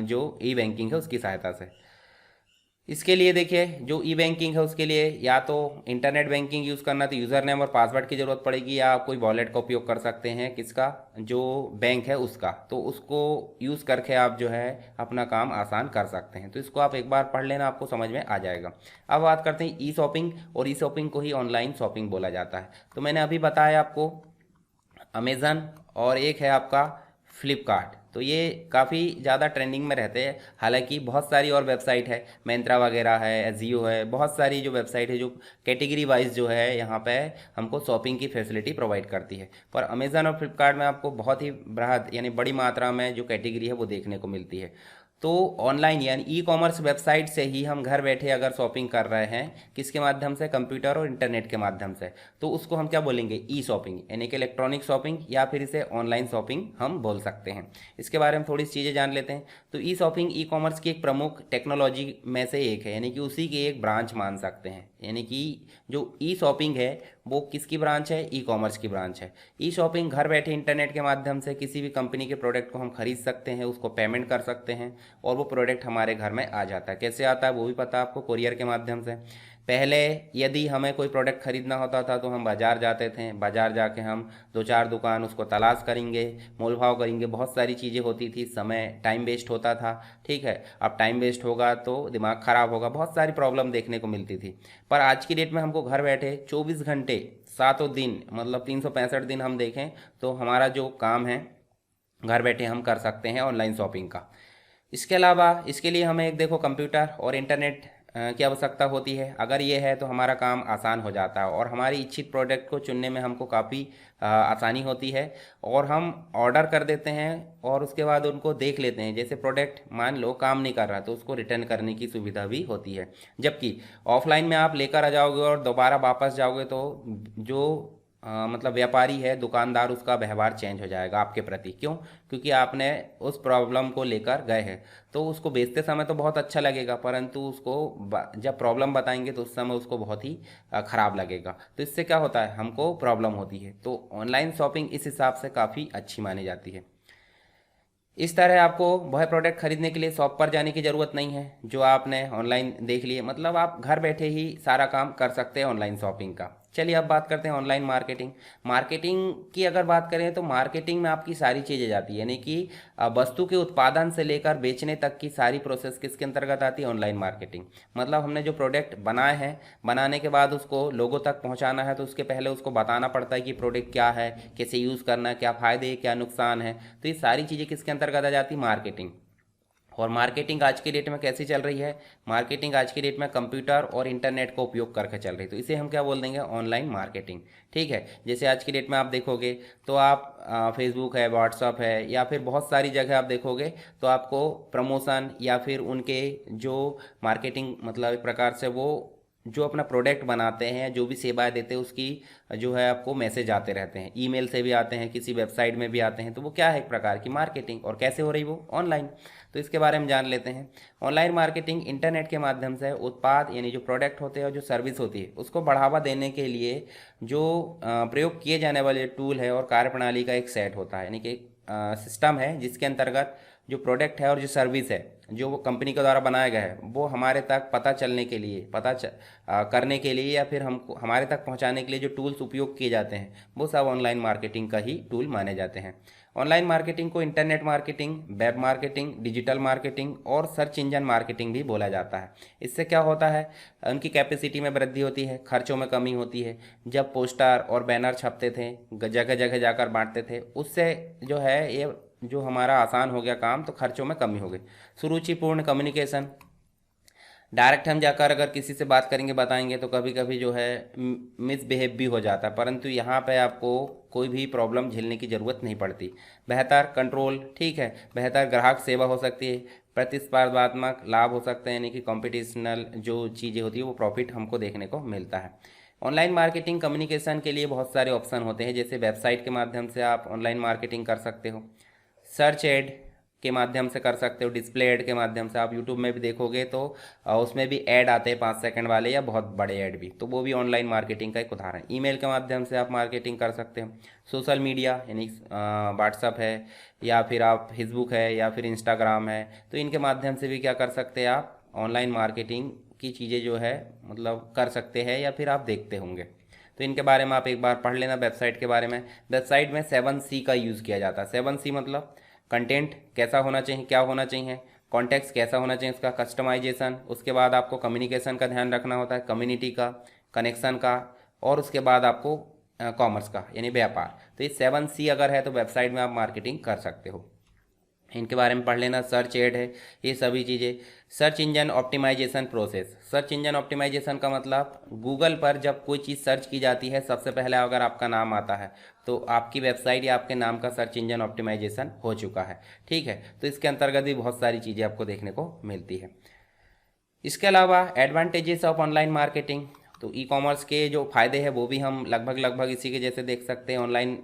जो ई बैंकिंग है उसकी सहायता से। इसके लिए देखिए जो ई बैंकिंग है उसके लिए या तो इंटरनेट बैंकिंग यूज़ करना, तो यूज़र नेम और पासवर्ड की ज़रूरत पड़ेगी, या आप कोई वॉलेट का उपयोग कर सकते हैं, किसका, जो बैंक है उसका। तो उसको यूज़ करके आप जो है अपना काम आसान कर सकते हैं। तो इसको आप एक बार पढ़ लेना, आपको समझ में आ जाएगा। अब बात करते हैं ई शॉपिंग, और ई शॉपिंग को ही ऑनलाइन शॉपिंग बोला जाता है। तो मैंने अभी बताया आपको अमेज़न और एक है आपका फ्लिपकार्ट। तो ये काफ़ी ज़्यादा ट्रेंडिंग में रहते हैं। हालांकि बहुत सारी और वेबसाइट है, मिंत्रा वगैरह है, अजियो है, बहुत सारी जो वेबसाइट है जो कैटेगरी वाइज जो है यहाँ पे हमको शॉपिंग की फैसिलिटी प्रोवाइड करती है। पर अमेज़न और फ्लिपकार्ट में आपको बहुत ही बृहद यानी बड़ी मात्रा में जो कैटेगरी है वो देखने को मिलती है। तो ऑनलाइन यानी ई कॉमर्स वेबसाइट से ही हम घर बैठे अगर शॉपिंग कर रहे हैं, किसके माध्यम से, कंप्यूटर और इंटरनेट के माध्यम से, तो उसको हम क्या बोलेंगे, ई शॉपिंग, यानी कि इलेक्ट्रॉनिक शॉपिंग, या फिर इसे ऑनलाइन शॉपिंग हम बोल सकते हैं। इसके बारे में थोड़ी चीज़ें जान लेते हैं। तो ई शॉपिंग ई कॉमर्स की एक प्रमुख टेक्नोलॉजी में से एक है, यानी कि उसी की एक ब्रांच मान सकते हैं। यानी कि जो ई शॉपिंग है वो किसकी ब्रांच है, ई कॉमर्स की ब्रांच है। ई शॉपिंग घर बैठे इंटरनेट के माध्यम से किसी भी कंपनी के प्रोडक्ट को हम खरीद सकते हैं, उसको पेमेंट कर सकते हैं और वो प्रोडक्ट हमारे घर में आ जाता है। कैसे आता है वो भी पता है आपको, कोरियर के माध्यम से। पहले यदि हमें कोई प्रोडक्ट खरीदना होता था तो हम बाज़ार जाते थे, बाज़ार जाके हम 2-4 दुकान उसको तलाश करेंगे, मोल भाव करेंगे, बहुत सारी चीज़ें होती थी, समय टाइम वेस्ट होता था, ठीक है। अब टाइम वेस्ट होगा तो दिमाग ख़राब होगा, बहुत सारी प्रॉब्लम देखने को मिलती थी। पर आज की डेट में हमको घर बैठे 24 घंटे, सातों दिन, मतलब 365 दिन हम देखें तो हमारा जो काम है घर बैठे हम कर सकते हैं ऑनलाइन शॉपिंग का। इसके अलावा इसके लिए हमें एक देखो कंप्यूटर और इंटरनेट की आवश्यकता होती है। अगर ये है तो हमारा काम आसान हो जाता है और हमारी इच्छित प्रोडक्ट को चुनने में हमको काफ़ी आसानी होती है, और हम ऑर्डर कर देते हैं और उसके बाद उनको देख लेते हैं। जैसे प्रोडक्ट मान लो काम नहीं कर रहा तो उसको रिटर्न करने की सुविधा भी होती है। जबकि ऑफलाइन में आप लेकर आ जाओगे और दोबारा वापस जाओगे तो जो मतलब व्यापारी है, दुकानदार, उसका व्यवहार चेंज हो जाएगा आपके प्रति। क्यों, क्योंकि आपने उस प्रॉब्लम को लेकर गए हैं। तो उसको बेचते समय तो बहुत अच्छा लगेगा, परंतु उसको जब प्रॉब्लम बताएंगे तो उस समय उसको बहुत ही ख़राब लगेगा। तो इससे क्या होता है, हमको प्रॉब्लम होती है। तो ऑनलाइन शॉपिंग इस हिसाब से काफ़ी अच्छी मानी जाती है। इस तरह आपको वह प्रोडक्ट खरीदने के लिए शॉप पर जाने की ज़रूरत नहीं है जो आपने ऑनलाइन देख लिए। मतलब आप घर बैठे ही सारा काम कर सकते हैं ऑनलाइन शॉपिंग का। चलिए अब बात करते हैं ऑनलाइन मार्केटिंग। मार्केटिंग की अगर बात करें तो मार्केटिंग में आपकी सारी चीज़ें जाती है, यानी कि वस्तु के उत्पादन से लेकर बेचने तक की सारी प्रोसेस किसके अंतर्गत आती है? Online marketing. मतलब हमने जो प्रोडक्ट बनाए हैं, बनाने के बाद उसको लोगों तक पहुंचाना है, तो उसके पहले उसको बताना पड़ता है कि प्रोडक्ट क्या है, कैसे यूज़ करना है, क्या फ़ायदे क्या नुकसान है। तो ये सारी चीज़ें किसके अंतर्गत आ जाती है? मार्केटिंग। और मार्केटिंग आज की डेट में कैसी चल रही है? मार्केटिंग आज की डेट में कंप्यूटर और इंटरनेट का उपयोग करके चल रही है, तो इसे हम क्या बोल देंगे? Online marketing. ठीक है, जैसे आज की डेट में आप देखोगे तो आप फेसबुक है, व्हाट्सअप है, या फिर बहुत सारी जगह आप देखोगे तो आपको प्रमोशन या फिर उनके जो मार्केटिंग, मतलब एक प्रकार से वो जो अपना प्रोडक्ट बनाते हैं, जो भी सेवाएं देते हैं, उसकी जो है आपको मैसेज आते रहते हैं, ईमेल से भी आते हैं, किसी वेबसाइट में भी आते हैं। तो वो क्या है? एक प्रकार की मार्केटिंग। और कैसे हो रही वो? ऑनलाइन। तो इसके बारे में जान लेते हैं। ऑनलाइन मार्केटिंग इंटरनेट के माध्यम से उत्पाद यानी जो प्रोडक्ट होते हैं और जो सर्विस होती है उसको बढ़ावा देने के लिए जो प्रयोग किए जाने वाले टूल है और कार्यप्रणाली का एक सेट होता है, यानी कि सिस्टम है जिसके अंतर्गत जो प्रोडक्ट है और जो सर्विस है जो वो कंपनी के द्वारा बनाया गया है वो हमारे तक पता चलने के लिए, करने के लिए, या फिर हमको हमारे तक पहुंचाने के लिए जो टूल्स उपयोग किए जाते हैं वो सब ऑनलाइन मार्केटिंग का ही टूल माने जाते हैं। ऑनलाइन मार्केटिंग को internet marketing, web marketing, digital marketing और सर्च इंजन मार्केटिंग भी बोला जाता है। इससे क्या होता है? उनकी कैपेसिटी में वृद्धि होती है, खर्चों में कमी होती है। जब पोस्टर और बैनर छपते थे, जगह जगह जाकर बांटते थे, उससे जो है ये जो हमारा आसान हो गया काम, तो खर्चों में कमी हो गई। सुरुचिपूर्ण कम्युनिकेशन, डायरेक्ट हम जाकर अगर किसी से बात करेंगे, बताएंगे, तो कभी कभी जो है मिसबिहेव भी हो जाता है, परंतु यहाँ पे आपको कोई भी प्रॉब्लम झेलने की ज़रूरत नहीं पड़ती। बेहतर कंट्रोल, ठीक है, बेहतर ग्राहक सेवा हो सकती है, प्रतिस्पर्धात्मक लाभ हो सकते हैं, यानी कि कॉम्पिटिशनल जो चीज़ें होती है वो प्रॉफिट हमको देखने को मिलता है। ऑनलाइन मार्केटिंग कम्युनिकेशन के लिए बहुत सारे ऑप्शन होते हैं, जैसे वेबसाइट के माध्यम से आप ऑनलाइन मार्केटिंग कर सकते हो, सर्च एड के माध्यम से कर सकते हो, डिस्प्ले ऐड के माध्यम से। आप यूट्यूब में भी देखोगे तो उसमें भी ऐड आते हैं 5 सेकंड वाले या बहुत बड़े ऐड भी, तो वो भी ऑनलाइन मार्केटिंग का एक उदाहरण है। ईमेल के माध्यम से आप मार्केटिंग कर सकते हो। सोशल मीडिया यानी व्हाट्सअप है, या फिर आप फेसबुक है, या फिर इंस्टाग्राम है, तो इनके माध्यम से भी क्या कर सकते हैं? आप ऑनलाइन मार्केटिंग की चीज़ें जो है मतलब कर सकते हैं, या फिर आप देखते होंगे। तो इनके बारे में आप एक बार पढ़ लेना। वेबसाइट के बारे में, वेबसाइट में 7C का यूज़ किया जाता है। 7C मतलब कंटेंट कैसा होना चाहिए, क्या होना चाहिए, कॉन्टेक्स्ट कैसा होना चाहिए उसका, कस्टमाइजेशन, उसके बाद आपको कम्युनिकेशन का ध्यान रखना होता है, कम्युनिटी का, कनेक्शन का, और उसके बाद आपको कॉमर्स का यानी व्यापार। तो ये 7C अगर है तो वेबसाइट में आप मार्केटिंग कर सकते हो। इनके बारे में पढ़ लेना। सर्च एड है, ये सभी चीज़ें। Search engine optimization process, search engine optimization का मतलब गूगल पर जब कोई चीज़ सर्च की जाती है, सबसे पहले अगर आपका नाम आता है तो आपकी वेबसाइट या आपके नाम का सर्च इंजन ऑप्टिमाइजेशन हो चुका है। ठीक है, तो इसके अंतर्गत भी बहुत सारी चीज़ें आपको देखने को मिलती है। इसके अलावा एडवांटेजेस ऑफ ऑनलाइन मार्केटिंग, तो ई कॉमर्स के जो फ़ायदे हैं वो भी हम लगभग इसी के जैसे देख सकते हैं। ऑनलाइन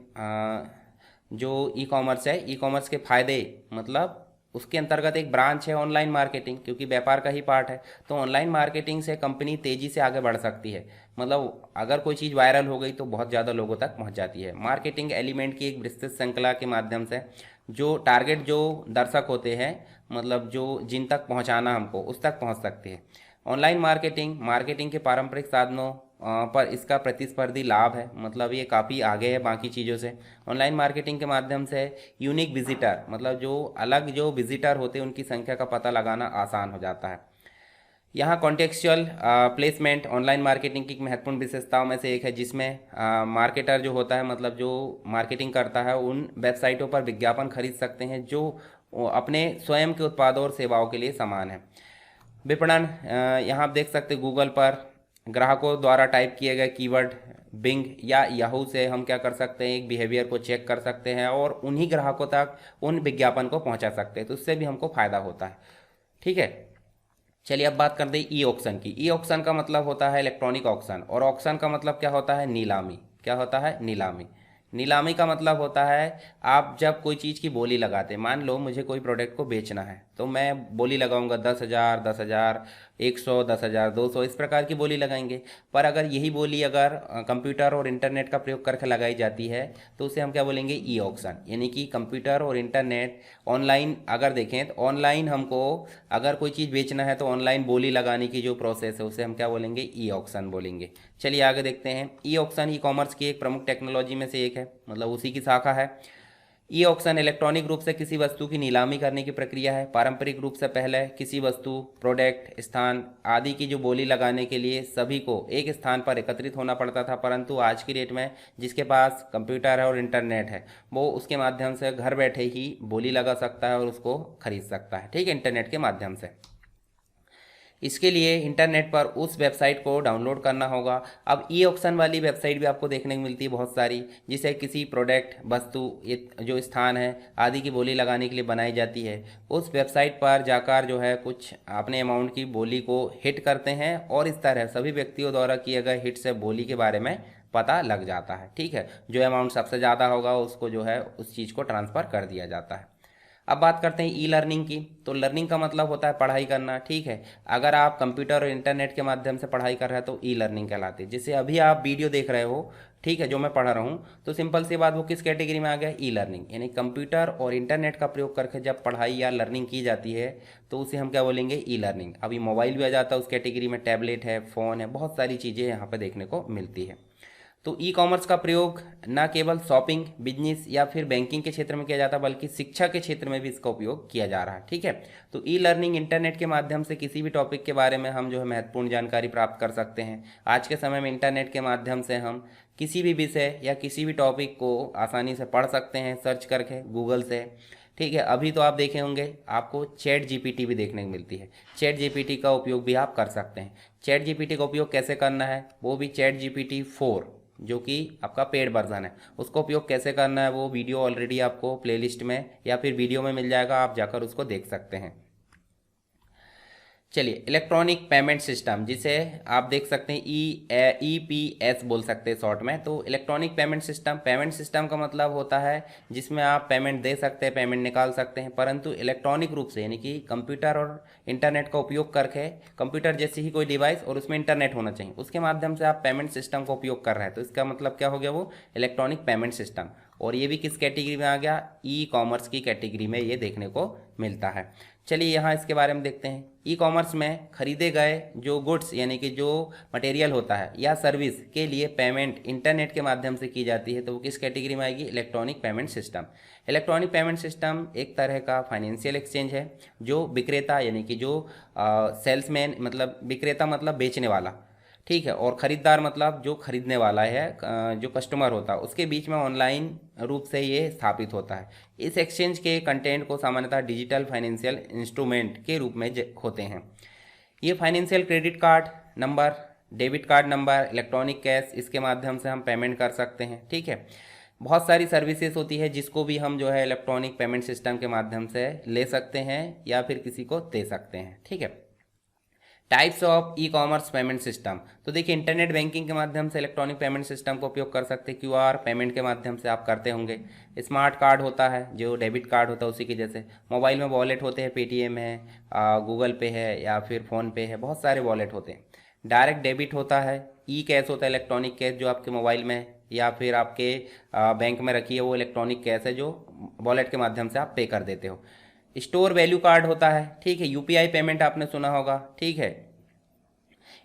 जो ई कॉमर्स है, ई कॉमर्स के फ़ायदे मतलब उसके अंतर्गत एक ब्रांच है ऑनलाइन मार्केटिंग, क्योंकि व्यापार का ही पार्ट है। तो ऑनलाइन मार्केटिंग से कंपनी तेज़ी से आगे बढ़ सकती है, मतलब अगर कोई चीज़ वायरल हो गई तो बहुत ज़्यादा लोगों तक पहुंच जाती है। मार्केटिंग एलिमेंट की एक विस्तृत श्रृंखला के माध्यम से जो टारगेट जो दर्शक होते हैं, मतलब जो जिन तक पहुंचाना हमको, उस तक पहुंच सकते हैं। ऑनलाइन मार्केटिंग मार्केटिंग के पारंपरिक साधनों पर इसका प्रतिस्पर्धी लाभ है, मतलब ये काफ़ी आगे है बाकी चीज़ों से। ऑनलाइन मार्केटिंग के माध्यम से यूनिक विजिटर, मतलब जो अलग जो विजिटर होते हैं उनकी संख्या का पता लगाना आसान हो जाता है। यहाँ कॉन्टेक्चुअल प्लेसमेंट ऑनलाइन मार्केटिंग की महत्वपूर्ण विशेषताओं में से एक है, जिसमें मार्केटर जो होता है, मतलब जो मार्केटिंग करता है, उन वेबसाइटों पर विज्ञापन खरीद सकते हैं जो अपने स्वयं के उत्पादों और सेवाओं के लिए समान है। विपणन, यहाँ आप देख सकते हैं गूगल पर ग्राहकों द्वारा टाइप किए गए कीवर्ड, बिंग या याहू से हम क्या कर सकते हैं? एक बिहेवियर को चेक कर सकते हैं और उन्हीं ग्राहकों तक उन विज्ञापन को पहुंचा सकते हैं, तो उससे भी हमको फ़ायदा होता है। ठीक है, चलिए अब बात करते हैं ई ऑक्शन की। ई ऑक्शन का मतलब होता है इलेक्ट्रॉनिक ऑक्शन, और ऑक्शन का मतलब क्या होता है? नीलामी। क्या होता है? नीलामी। नीलामी का मतलब होता है आप जब कोई चीज़ की बोली लगाते हैं, मान लो मुझे कोई प्रोडक्ट को बेचना है तो मैं बोली लगाऊंगा 10,000, 10,000 100, 10,000, 200 इस प्रकार की बोली लगाएंगे। पर अगर यही बोली अगर कंप्यूटर और इंटरनेट का प्रयोग करके लगाई जाती है तो उसे हम क्या बोलेंगे, ई ऑक्शन। यानी कि कंप्यूटर और इंटरनेट ऑनलाइन अगर देखें तो ऑनलाइन हमको अगर कोई चीज़ बेचना है तो ऑनलाइन बोली लगाने की जो प्रोसेस है उसे हम क्या बोलेंगे, ई ऑक्शन बोलेंगे। चलिए आगे देखते हैं। ई ऑक्शन ई कॉमर्स की एक प्रमुख टेक्नोलॉजी में से एक है, मतलब उसी की शाखा है। ई ऑक्शन इलेक्ट्रॉनिक रूप से किसी वस्तु की नीलामी करने की प्रक्रिया है। पारंपरिक रूप से पहले किसी वस्तु, प्रोडक्ट, स्थान आदि की जो बोली लगाने के लिए सभी को एक स्थान पर एकत्रित होना पड़ता था, परंतु आज की डेट में जिसके पास कंप्यूटर है और इंटरनेट है वो उसके माध्यम से घर बैठे ही बोली लगा सकता है और उसको खरीद सकता है, ठीक है, इंटरनेट के माध्यम से। इसके लिए इंटरनेट पर उस वेबसाइट को डाउनलोड करना होगा। अब ई ऑक्शन वाली वेबसाइट भी आपको देखने को मिलती है बहुत सारी, जिसे किसी प्रोडक्ट, वस्तु, ये जो स्थान है आदि की बोली लगाने के लिए बनाई जाती है। उस वेबसाइट पर जाकर जो है कुछ अपने अमाउंट की बोली को हिट करते हैं और इस तरह सभी व्यक्तियों द्वारा किए गए हिट से बोली के बारे में पता लग जाता है, ठीक है। जो अमाउंट सबसे ज़्यादा होगा उसको जो है उस चीज़ को ट्रांसफ़र कर दिया जाता है। अब बात करते हैं ई लर्निंग की। तो लर्निंग का मतलब होता है पढ़ाई करना, ठीक है। अगर आप कंप्यूटर और इंटरनेट के माध्यम से पढ़ाई कर रहे हैं तो ई लर्निंग कहलाती है। जैसे अभी आप वीडियो देख रहे हो, ठीक है, जो मैं पढ़ रहा हूँ, तो सिंपल सी बात वो किस कैटेगरी में आ गया, ई लर्निंग। यानी कंप्यूटर और इंटरनेट का प्रयोग करके जब पढ़ाई या लर्निंग की जाती है तो उसे हम क्या बोलेंगे, ई लर्निंग। अभी मोबाइल भी आ जाता है उस कैटेगरी में, टैबलेट है, फ़ोन है, बहुत सारी चीज़ें यहाँ पर देखने को मिलती है। तो ई कॉमर्स का प्रयोग न केवल शॉपिंग, बिजनेस या फिर बैंकिंग के क्षेत्र में किया जाता है बल्कि शिक्षा के क्षेत्र में भी इसका उपयोग किया जा रहा है, ठीक है। तो ई लर्निंग इंटरनेट के माध्यम से किसी भी टॉपिक के बारे में हम जो है महत्वपूर्ण जानकारी प्राप्त कर सकते हैं। आज के समय में इंटरनेट के माध्यम से हम किसी भी विषय या किसी भी टॉपिक को आसानी से पढ़ सकते हैं सर्च करके गूगल से, ठीक है। अभी तो आप देखे होंगे आपको चैट जीपीटी भी देखने को मिलती है। चैट जीपीटी का उपयोग भी आप कर सकते हैं। चैट जीपीटी का उपयोग कैसे करना है, वो भी चैट जीपीटी 4 जो कि आपका पेड वर्जन है, उसका उपयोग कैसे करना है वो वीडियो ऑलरेडी आपको प्लेलिस्ट में या फिर वीडियो में मिल जाएगा, आप जाकर उसको देख सकते हैं। चलिए, इलेक्ट्रॉनिक पेमेंट सिस्टम, जिसे आप देख सकते हैं EPS बोल सकते हैं शॉर्ट में। तो इलेक्ट्रॉनिक पेमेंट सिस्टम का मतलब होता है जिसमें आप पेमेंट दे सकते हैं, पेमेंट निकाल सकते हैं, परंतु इलेक्ट्रॉनिक रूप से, यानी कि कंप्यूटर और इंटरनेट का उपयोग करके, कंप्यूटर जैसी ही कोई डिवाइस और उसमें इंटरनेट होना चाहिए, उसके माध्यम से आप पेमेंट सिस्टम का उपयोग कर रहे हैं। तो इसका मतलब क्या हो गया, वो इलेक्ट्रॉनिक पेमेंट सिस्टम। और ये भी किस कैटेगरी में आ गया, ई कॉमर्स की कैटेगरी में ये देखने को मिलता है। चलिए यहाँ इसके बारे में देखते हैं। ई कॉमर्स में खरीदे गए जो गुड्स यानी कि जो मटेरियल होता है या सर्विस के लिए पेमेंट इंटरनेट के माध्यम से की जाती है, तो वो किस कैटेगरी में आएगी, electronic payment system. Electronic payment system एक तरह का फाइनेंशियल एक्सचेंज है जो विक्रेता यानी कि जो सेल्समैन, मतलब विक्रेता मतलब बेचने वाला, ठीक है, और ख़रीदार मतलब जो खरीदने वाला है, जो कस्टमर होता है, उसके बीच में ऑनलाइन रूप से ये स्थापित होता है। इस एक्सचेंज के कंटेंट को सामान्यतः डिजिटल फाइनेंशियल इंस्ट्रूमेंट के रूप में होते हैं। ये financial credit card number, debit card number, electronic cash, इसके माध्यम से हम पेमेंट कर सकते हैं, ठीक है। बहुत सारी सर्विसेज होती है जिसको भी हम जो है इलेक्ट्रॉनिक पेमेंट सिस्टम के माध्यम से ले सकते हैं या फिर किसी को दे सकते हैं, ठीक है। Types of e commerce payment system. तो देखिए, इंटरनेट बैंकिंग के माध्यम से इलेक्ट्रॉनिक पेमेंट सिस्टम का उपयोग कर सकते हैं। QR पेमेंट के माध्यम से आप करते होंगे। स्मार्ट कार्ड होता है जो डेबिट कार्ड होता है उसी के जैसे। मोबाइल में वॉलेट होते हैं, पेटीएम है, गूगल पे है या फिर फ़ोन पे है, बहुत सारे वॉलेट होते हैं। डायरेक्ट डेबिट होता है। ई कैश होता है इलेक्ट्रॉनिक कैश जो आपके मोबाइल में या फिर आपके बैंक में रखी है, वो इलेक्ट्रॉनिक कैश है जो वॉलेट के माध्यम से आप पे कर देते हो। स्टोर वैल्यू कार्ड होता है, ठीक है। UPI पेमेंट आपने सुना होगा, ठीक है।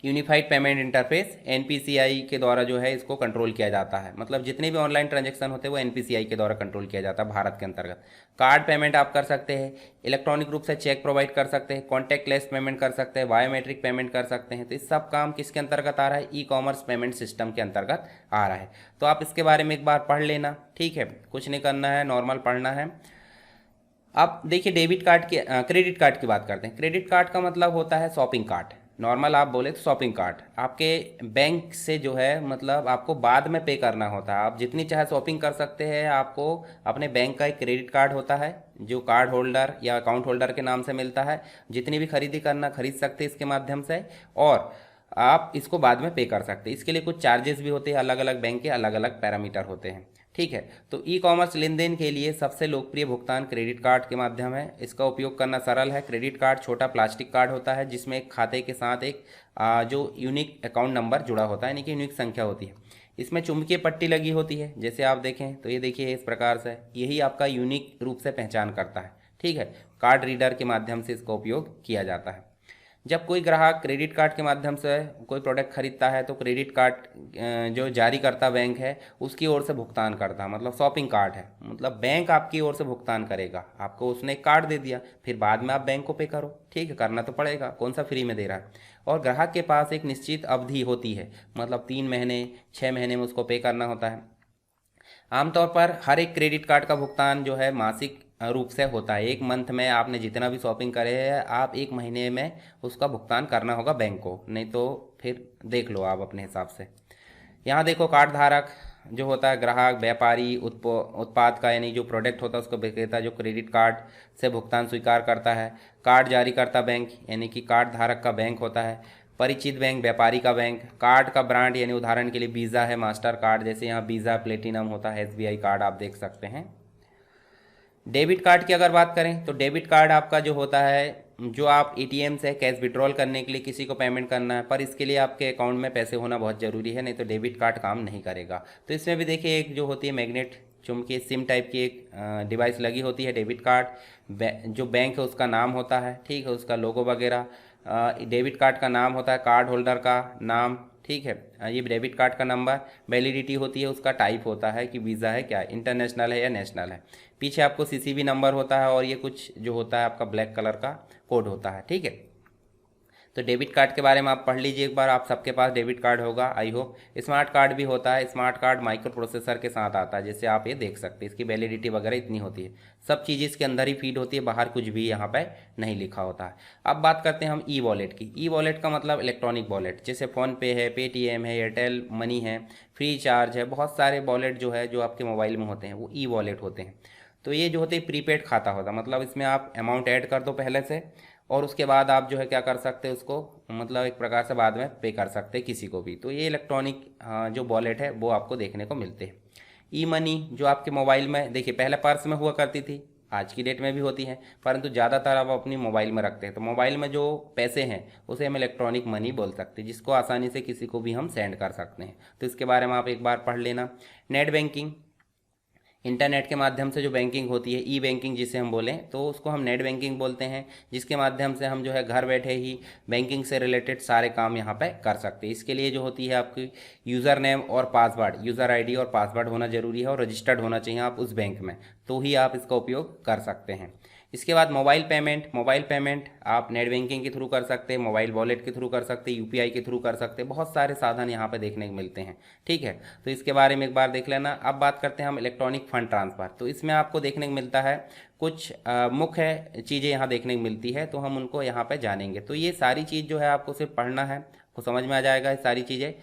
यूनिफाइड पेमेंट इंटरफेस NPCI के द्वारा जो है इसको कंट्रोल किया जाता है, मतलब जितने भी ऑनलाइन ट्रांजैक्शन होते हैं वो NPCI के द्वारा कंट्रोल किया जाता है भारत के अंतर्गत। कार्ड पेमेंट आप कर सकते हैं, इलेक्ट्रॉनिक रूप से चेक प्रोवाइड कर सकते हैं, कॉन्टैक्टलेस पेमेंट कर सकते हैं, बायोमेट्रिक पेमेंट कर सकते हैं। तो इस सब काम किसके अंतर्गत आ रहा है, ई कॉमर्स पेमेंट सिस्टम के अंतर्गत आ रहा है। तो आप इसके बारे में एक बार पढ़ लेना, ठीक है, कुछ नहीं करना है, नॉर्मल पढ़ना है। अब देखिए, डेबिट कार्ड की क्रेडिट कार्ड की बात करते हैं। क्रेडिट कार्ड का मतलब होता है शॉपिंग कार्ड। नॉर्मल आप बोले तो शॉपिंग कार्ड आपके बैंक से जो है, मतलब आपको बाद में पे करना होता है। आप जितनी चाहे शॉपिंग कर सकते हैं। आपको अपने बैंक का एक क्रेडिट कार्ड होता है जो कार्ड होल्डर या अकाउंट होल्डर के नाम से मिलता है। जितनी भी खरीदी करना खरीद सकते हैं इसके माध्यम से, और आप इसको बाद में पे कर सकते हैं। इसके लिए कुछ चार्जेस भी होते हैं, अलग अलग बैंक के अलग अलग पैरामीटर होते हैं। ठीक है। तो ई कॉमर्स लेन देन के लिए सबसे लोकप्रिय भुगतान क्रेडिट कार्ड के माध्यम है। इसका उपयोग करना सरल है। क्रेडिट कार्ड छोटा प्लास्टिक कार्ड होता है जिसमें एक खाते के साथ एक जो यूनिक अकाउंट नंबर जुड़ा होता है, यानी कि यूनिक संख्या होती है। इसमें चुंबकीय पट्टी लगी होती है, जैसे आप देखें तो ये देखिए इस प्रकार से, यही आपका यूनिक रूप से पहचान करता है। ठीक है, कार्ड रीडर के माध्यम से इसका उपयोग किया जाता है। जब कोई ग्राहक क्रेडिट कार्ड के माध्यम से कोई प्रोडक्ट खरीदता है तो क्रेडिट कार्ड जो जारी करता बैंक है उसकी ओर से भुगतान करता है, मतलब शॉपिंग कार्ड है, मतलब बैंक आपकी ओर से भुगतान करेगा। आपको उसने एक कार्ड दे दिया, फिर बाद में आप बैंक को पे करो। ठीक है, करना तो पड़ेगा, कौन सा फ्री में दे रहा है। और ग्राहक के पास एक निश्चित अवधि होती है, मतलब 3 महीने 6 महीने में उसको पे करना होता है। आमतौर पर हर एक क्रेडिट कार्ड का भुगतान जो है मासिक रूप से होता है। एक मंथ में आपने जितना भी शॉपिंग करे है आप एक महीने में उसका भुगतान करना होगा बैंक को, नहीं तो फिर देख लो आप अपने हिसाब से। यहाँ देखो कार्ड धारक जो होता है ग्राहक, व्यापारी, उत्पाद का यानी जो प्रोडक्ट होता है उसको विक्रेता जो क्रेडिट कार्ड से भुगतान स्वीकार करता है। कार्ड जारी करता बैंक यानी कि कार्ड धारक का बैंक होता है। परिचित बैंक व्यापारी का बैंक। कार्ड का ब्रांड यानी उदाहरण के लिए वीज़ा है, मास्टर कार्ड, जैसे यहाँ वीज़ा प्लेटिनम होता है, SBI कार्ड आप देख सकते हैं। डेबिट कार्ड की अगर बात करें तो डेबिट कार्ड आपका जो होता है, जो आप ATM से कैश विड्रॉल करने के लिए किसी को पेमेंट करना है, पर इसके लिए आपके अकाउंट में पैसे होना बहुत ज़रूरी है, नहीं तो डेबिट कार्ड काम नहीं करेगा। तो इसमें भी देखिए एक जो होती है मैग्नेट चुंबकीय सिम टाइप की एक डिवाइस लगी होती है। डेबिट कार्ड जो बैंक है उसका नाम होता है, ठीक है, उसका लोगो वगैरह। डेबिट कार्ड का नाम होता है, कार्ड होल्डर का नाम, ठीक है। ये डेबिट कार्ड का नंबर, वैलिडिटी होती है, उसका टाइप होता है कि वीज़ा है क्या, इंटरनेशनल है या नेशनल है। पीछे आपको CCV नंबर होता है और ये कुछ जो होता है आपका ब्लैक कलर का कोड होता है। ठीक है, तो डेबिट कार्ड के बारे में आप पढ़ लीजिए एक बार, आप सबके पास डेबिट कार्ड होगा आई होप। स्मार्ट कार्ड भी होता है। स्मार्ट कार्ड माइक्रो प्रोसेसर के साथ आता है, जैसे आप ये देख सकते हैं, इसकी वैलिडिटी वगैरह इतनी होती है, सब चीज़ इसके अंदर ही फीड होती है, बाहर कुछ भी यहाँ पे नहीं लिखा होता है। अब बात करते हैं हम ई वॉलेट की। ई वॉलेट का मतलब इलेक्ट्रॉनिक वॉलेट, जैसे फ़ोनपे है, पेटीएम है, एयरटेल मनी है, फ्री चार्ज है, बहुत सारे वॉलेट जो है जो आपके मोबाइल में होते हैं वो ई वॉलेट होते हैं। तो ये जो होते हैं प्रीपेड खाता होता है, मतलब इसमें आप अमाउंट ऐड कर दो पहले से और उसके बाद आप जो है क्या कर सकते हैं उसको, मतलब एक प्रकार से बाद में पे कर सकते हैं किसी को भी। तो ये इलेक्ट्रॉनिक जो वॉलेट है वो आपको देखने को मिलते हैं। ई मनी जो आपके मोबाइल में, देखिए पहले पर्स में हुआ करती थी, आज की डेट में भी होती है, परंतु ज़्यादातर आप अपनी मोबाइल में रखते हैं। तो मोबाइल में जो पैसे हैं उसे हम इलेक्ट्रॉनिक मनी बोल सकते हैं, जिसको आसानी से किसी को भी हम सेंड कर सकते हैं। तो इसके बारे में आप एक बार पढ़ लेना। नेट बैंकिंग, इंटरनेट के माध्यम से जो बैंकिंग होती है, ई बैंकिंग जिसे हम बोलें, तो उसको हम नेट बैंकिंग बोलते हैं, जिसके माध्यम से हम जो है घर बैठे ही बैंकिंग से रिलेटेड सारे काम यहाँ पे कर सकते हैं। इसके लिए जो होती है आपकी यूज़र नेम और पासवर्ड, यूज़र आईडी और पासवर्ड होना जरूरी है और रजिस्टर्ड होना चाहिए आप उस बैंक में, तो ही आप इसका उपयोग कर सकते हैं। इसके बाद मोबाइल पेमेंट, मोबाइल पेमेंट आप नेट बैंकिंग के थ्रू कर सकते हैं, मोबाइल वॉलेट के थ्रू कर सकते हैं, UPI के थ्रू कर सकते हैं, बहुत सारे साधन यहाँ पे देखने को मिलते हैं। ठीक है, तो इसके बारे में एक बार देख लेना। अब बात करते हैं हम इलेक्ट्रॉनिक फंड ट्रांसफ़र। तो इसमें आपको देखने को मिलता है कुछ मुख्य चीज़ें यहाँ देखने को मिलती है, तो हम उनको यहाँ पर जानेंगे। तो ये सारी चीज़ जो है आपको सिर्फ पढ़ना है, आपको समझ में आ जाएगा ये सारी चीज़ें।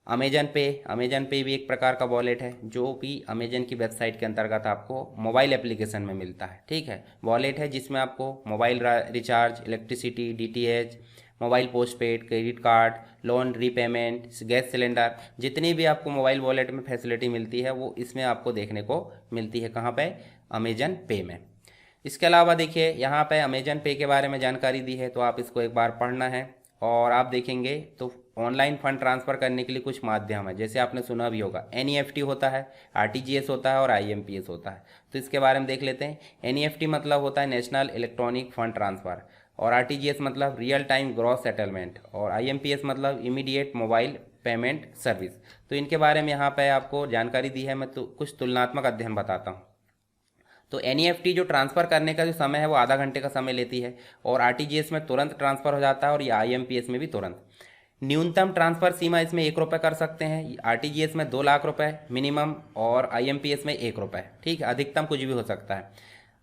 अमेजन पे, अमेजन पे भी एक प्रकार का वॉलेट है जो भी अमेजन की वेबसाइट के अंतर्गत आपको मोबाइल एप्लीकेशन में मिलता है। ठीक है, वॉलेट है जिसमें आपको mobile recharge, electricity, DTH, mobile postpaid, credit card, loan repayment, gas cylinder, जितनी भी आपको मोबाइल वॉलेट में फैसिलिटी मिलती है वो इसमें आपको देखने को मिलती है। कहाँ पे? अमेजन पे में। इसके अलावा देखिए यहाँ पे अमेजन पे के बारे में जानकारी दी है, तो आप इसको एक बार पढ़ना है। और आप देखेंगे तो ऑनलाइन फंड ट्रांसफ़र करने के लिए कुछ माध्यम है, जैसे आपने सुना भी होगा, NEFT होता है, RTGS होता है और IMPS होता है। तो इसके बारे में देख लेते हैं। NEFT मतलब होता है नेशनल इलेक्ट्रॉनिक फंड ट्रांसफ़र, और RTGS मतलब रियल टाइम ग्रॉस सेटलमेंट, और IMPS मतलब इमीडिएट मोबाइल पेमेंट सर्विस। तो इनके बारे में यहाँ पर आपको जानकारी दी है, मैं तो कुछ तुलनात्मक अध्ययन बताता हूँ। तो NEFT जो ट्रांसफ़र करने का जो समय है वो आधा घंटे का समय लेती है, और RTGS में तुरंत ट्रांसफ़र हो जाता है, और ये IMPS में भी तुरंत। न्यूनतम ट्रांसफ़र सीमा इसमें ₹1 कर सकते हैं, RTGS में 2 लाख रुपए मिनिमम, और IMPS में ₹1। ठीक है, अधिकतम कुछ भी हो सकता है।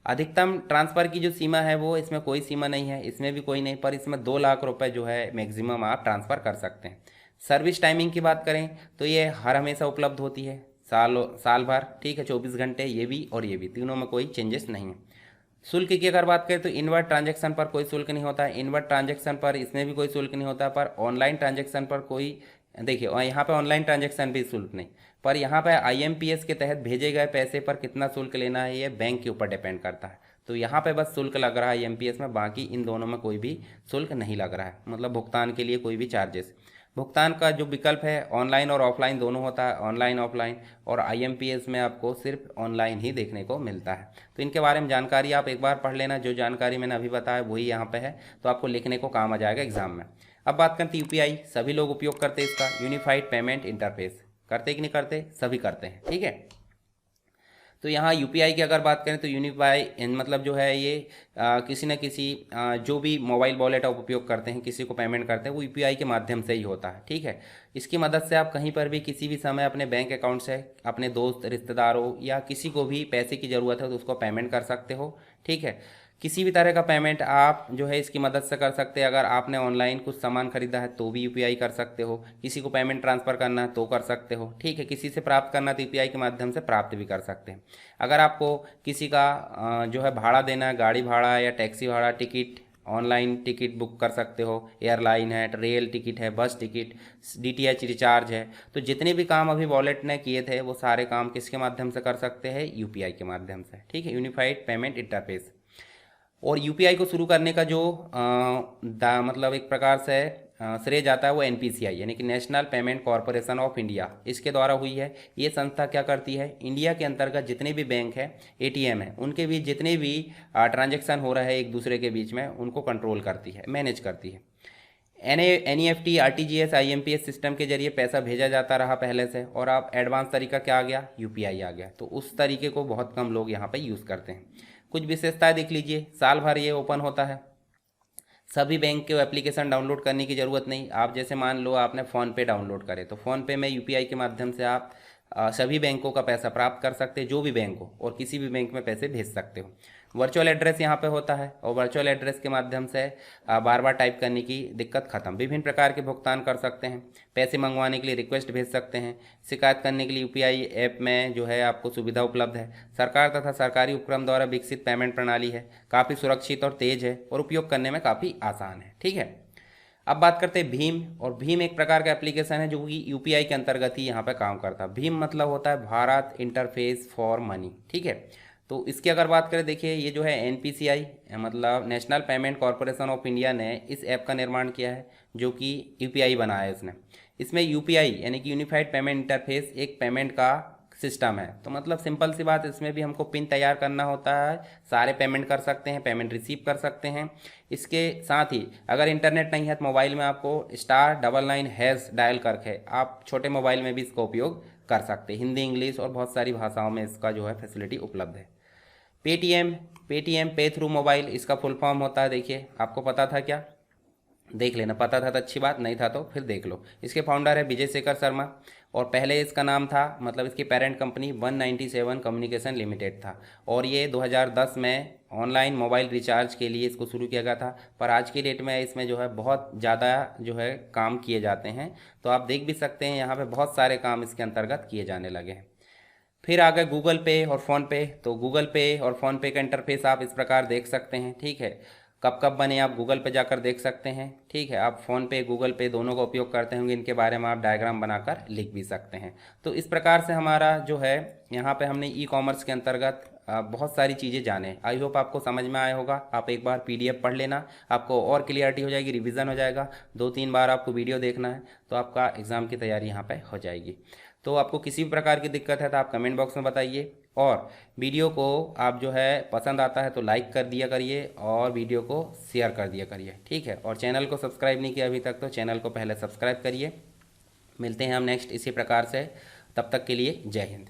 अधिकतम ट्रांसफ़र की जो सीमा है वो इसमें कोई सीमा नहीं है, इसमें भी कोई नहीं, पर इसमें 2 लाख रुपए जो है मैक्सिमम आप ट्रांसफ़र कर सकते हैं। सर्विस टाइमिंग की बात करें तो ये हर हमेशा उपलब्ध होती है, साल भर। ठीक है, 24 घंटे, ये भी और ये भी, तीनों में कोई चेंजेस नहीं है। शुल्क की अगर बात करें तो इनवर्ट ट्रांजैक्शन पर कोई शुल्क नहीं होता है, इनवर्ट ट्रांजैक्शन पर इसमें भी कोई शुल्क नहीं होता, पर ऑनलाइन ट्रांजैक्शन पर कोई, देखिए और यहाँ पे ऑनलाइन ट्रांजैक्शन भी शुल्क नहीं, पर यहाँ पर IMPS के तहत भेजे गए पैसे पर कितना शुल्क लेना है ये बैंक के ऊपर डिपेंड करता है। तो यहाँ पे बस शुल्क लग रहा है IMPS में, बाकी इन दोनों में कोई भी शुल्क नहीं लग रहा है, मतलब भुगतान के लिए कोई भी चार्जेस। भुगतान का जो विकल्प है ऑनलाइन और ऑफलाइन दोनों होता है, ऑनलाइन ऑफलाइन, और IMPS में आपको सिर्फ ऑनलाइन ही देखने को मिलता है। तो इनके बारे में जानकारी आप एक बार पढ़ लेना, जो जानकारी मैंने अभी बताया वही यहाँ पे है, तो आपको लिखने को काम आ जाएगा एग्जाम में। अब बात करते हैं UPI, सभी लोग उपयोग करते हैं इसका, यूनिफाइड पेमेंट इंटरफेस। करते कि नहीं करते? सभी करते हैं, ठीक है। तो यहाँ UPI की अगर बात करें तो यूनिफाई मतलब जो है ये किसी न किसी जो भी मोबाइल वॉलेट आप उपयोग करते हैं, किसी को पेमेंट करते हैं, वो UPI के माध्यम से ही होता है, ठीक है। इसकी मदद से आप कहीं पर भी किसी भी समय अपने बैंक अकाउंट से अपने दोस्त रिश्तेदारों या किसी को भी पैसे की ज़रूरत है तो उसको पेमेंट कर सकते हो, ठीक है। किसी भी तरह का पेमेंट आप जो है इसकी मदद से कर सकते हैं। अगर आपने ऑनलाइन कुछ सामान खरीदा है तो भी UPI कर सकते हो, किसी को पेमेंट ट्रांसफ़र करना है तो कर सकते हो, ठीक है। किसी से प्राप्त करना है तो UPI के माध्यम से प्राप्त भी कर सकते हैं। अगर आपको किसी का जो है भाड़ा देना है, गाड़ी भाड़ा या टैक्सी भाड़ा, टिकट, ऑनलाइन टिकट बुक कर सकते हो, एयरलाइन है, रेल टिकट है, बस टिकट, DTH रिचार्ज है। तो जितने भी काम अभी वॉलेट ने किए थे वो सारे काम किसके माध्यम से कर सकते हैं? UPI के माध्यम से, ठीक है, यूनिफाइड पेमेंट इंटरफेस। और UPI को शुरू करने का जो मतलब एक प्रकार से श्रेय जाता है वो NPCI यानी कि national payment corporation of India, इसके द्वारा हुई है। ये संस्था क्या करती है? इंडिया के अंतर्गत जितने भी बैंक है, ATM है, उनके बीच जितने भी ट्रांजैक्शन हो रहा है एक दूसरे के बीच में, उनको कंट्रोल करती है, मैनेज करती है। NEFT, RTGS, IMPS सिस्टम के जरिए पैसा भेजा जाता रहा पहले से, और अब एडवांस तरीका क्या आ गया? UPI आ गया। तो उस तरीके को बहुत कम लोग यहाँ पे यूज़ करते हैं। कुछ विशेषताएं देख लीजिए, साल भर ये ओपन होता है, सभी बैंक के एप्लीकेशन डाउनलोड करने की ज़रूरत नहीं। आप जैसे मान लो आपने फ़ोनपे डाउनलोड करे तो फ़ोनपे में UPI के माध्यम से आप सभी बैंकों का पैसा प्राप्त कर सकते हैं, जो भी बैंक हो, और किसी भी बैंक में पैसे भेज सकते हो। वर्चुअल एड्रेस यहाँ पे होता है, और वर्चुअल एड्रेस के माध्यम से बार बार टाइप करने की दिक्कत खत्म। विभिन्न प्रकार के भुगतान कर सकते हैं, पैसे मंगवाने के लिए रिक्वेस्ट भेज सकते हैं, शिकायत करने के लिए UPI ऐप में जो है आपको सुविधा उपलब्ध है। सरकार तथा सरकारी उपक्रम द्वारा विकसित पेमेंट प्रणाली है, काफ़ी सुरक्षित और तेज है, और उपयोग करने में काफ़ी आसान है, ठीक है। अब बात करते हैं भीम, और भीम एक प्रकार का एप्लीकेशन है जो कि UPI के अंतर्गत ही यहाँ पे काम करता है। भीम मतलब होता है भारत इंटरफेस फॉर मनी, ठीक है। तो इसकी अगर बात करें, देखिए ये जो है NPCI मतलब national payment corporation of India ने इस ऐप का निर्माण किया है, जो कि UPI बनाया है इसने। इसमें UPI यानी कि यूनिफाइड पेमेंट इंटरफेस एक पेमेंट का सिस्टम है। तो मतलब सिंपल सी बात, इसमें भी हमको पिन तैयार करना होता है, सारे पेमेंट कर सकते हैं, पेमेंट रिसीव कर सकते हैं। इसके साथ ही अगर इंटरनेट नहीं है तो मोबाइल में आपको *99# डायल करके आप छोटे मोबाइल में भी इसका उपयोग कर सकते हैं। हिंदी, इंग्लिश और बहुत सारी भाषाओं में इसका जो है फैसिलिटी उपलब्ध है। पेटीएम पे थ्रू मोबाइल, इसका फुल फॉर्म होता है, देखिए आपको पता था क्या? देख लेना, पता था तो अच्छी बात, नहीं था तो फिर देख लो। इसके फाउंडर है विजय शेखर शर्मा, और पहले इसका नाम था, मतलब इसकी पेरेंट कंपनी 197 कम्युनिकेशन लिमिटेड था, और ये 2010 में ऑनलाइन मोबाइल रिचार्ज के लिए इसको शुरू किया गया था। पर आज की डेट में इसमें जो है बहुत ज़्यादा जो है काम किए जाते हैं, तो आप देख भी सकते हैं यहाँ पे बहुत सारे काम इसके अंतर्गत किए जाने लगे हैं। फिर आ गए गूगल पे और फ़ोनपे। तो गूगल पे और फ़ोनपे का इंटरफेस आप इस प्रकार देख सकते हैं, ठीक है। कब कब बने आप गूगल पे जाकर देख सकते हैं, ठीक है। आप फ़ोनपे, गूगल पे दोनों का उपयोग करते होंगे, इनके बारे में आप डायग्राम बनाकर लिख भी सकते हैं। तो इस प्रकार से हमारा जो है यहाँ पे हमने ई-कॉमर्स के अंतर्गत बहुत सारी चीज़ें जाने। आई होप आपको समझ में आया होगा। आप एक बार PDF पढ़ लेना, आपको और क्लियरिटी हो जाएगी, रिवीजन हो जाएगा। 2-3 बार आपको वीडियो देखना है, तो आपका एग्ज़ाम की तैयारी यहाँ पे हो जाएगी। तो आपको किसी भी प्रकार की दिक्कत है तो आप कमेंट बॉक्स में बताइए, और वीडियो को आप जो है पसंद आता है तो लाइक कर दिया करिए, और वीडियो को शेयर कर दिया करिए, ठीक है। और चैनल को सब्सक्राइब नहीं किया अभी तक तो चैनल को पहले सब्सक्राइब करिए। मिलते हैं हम नेक्स्ट इसी प्रकार से, तब तक के लिए जय हिंद।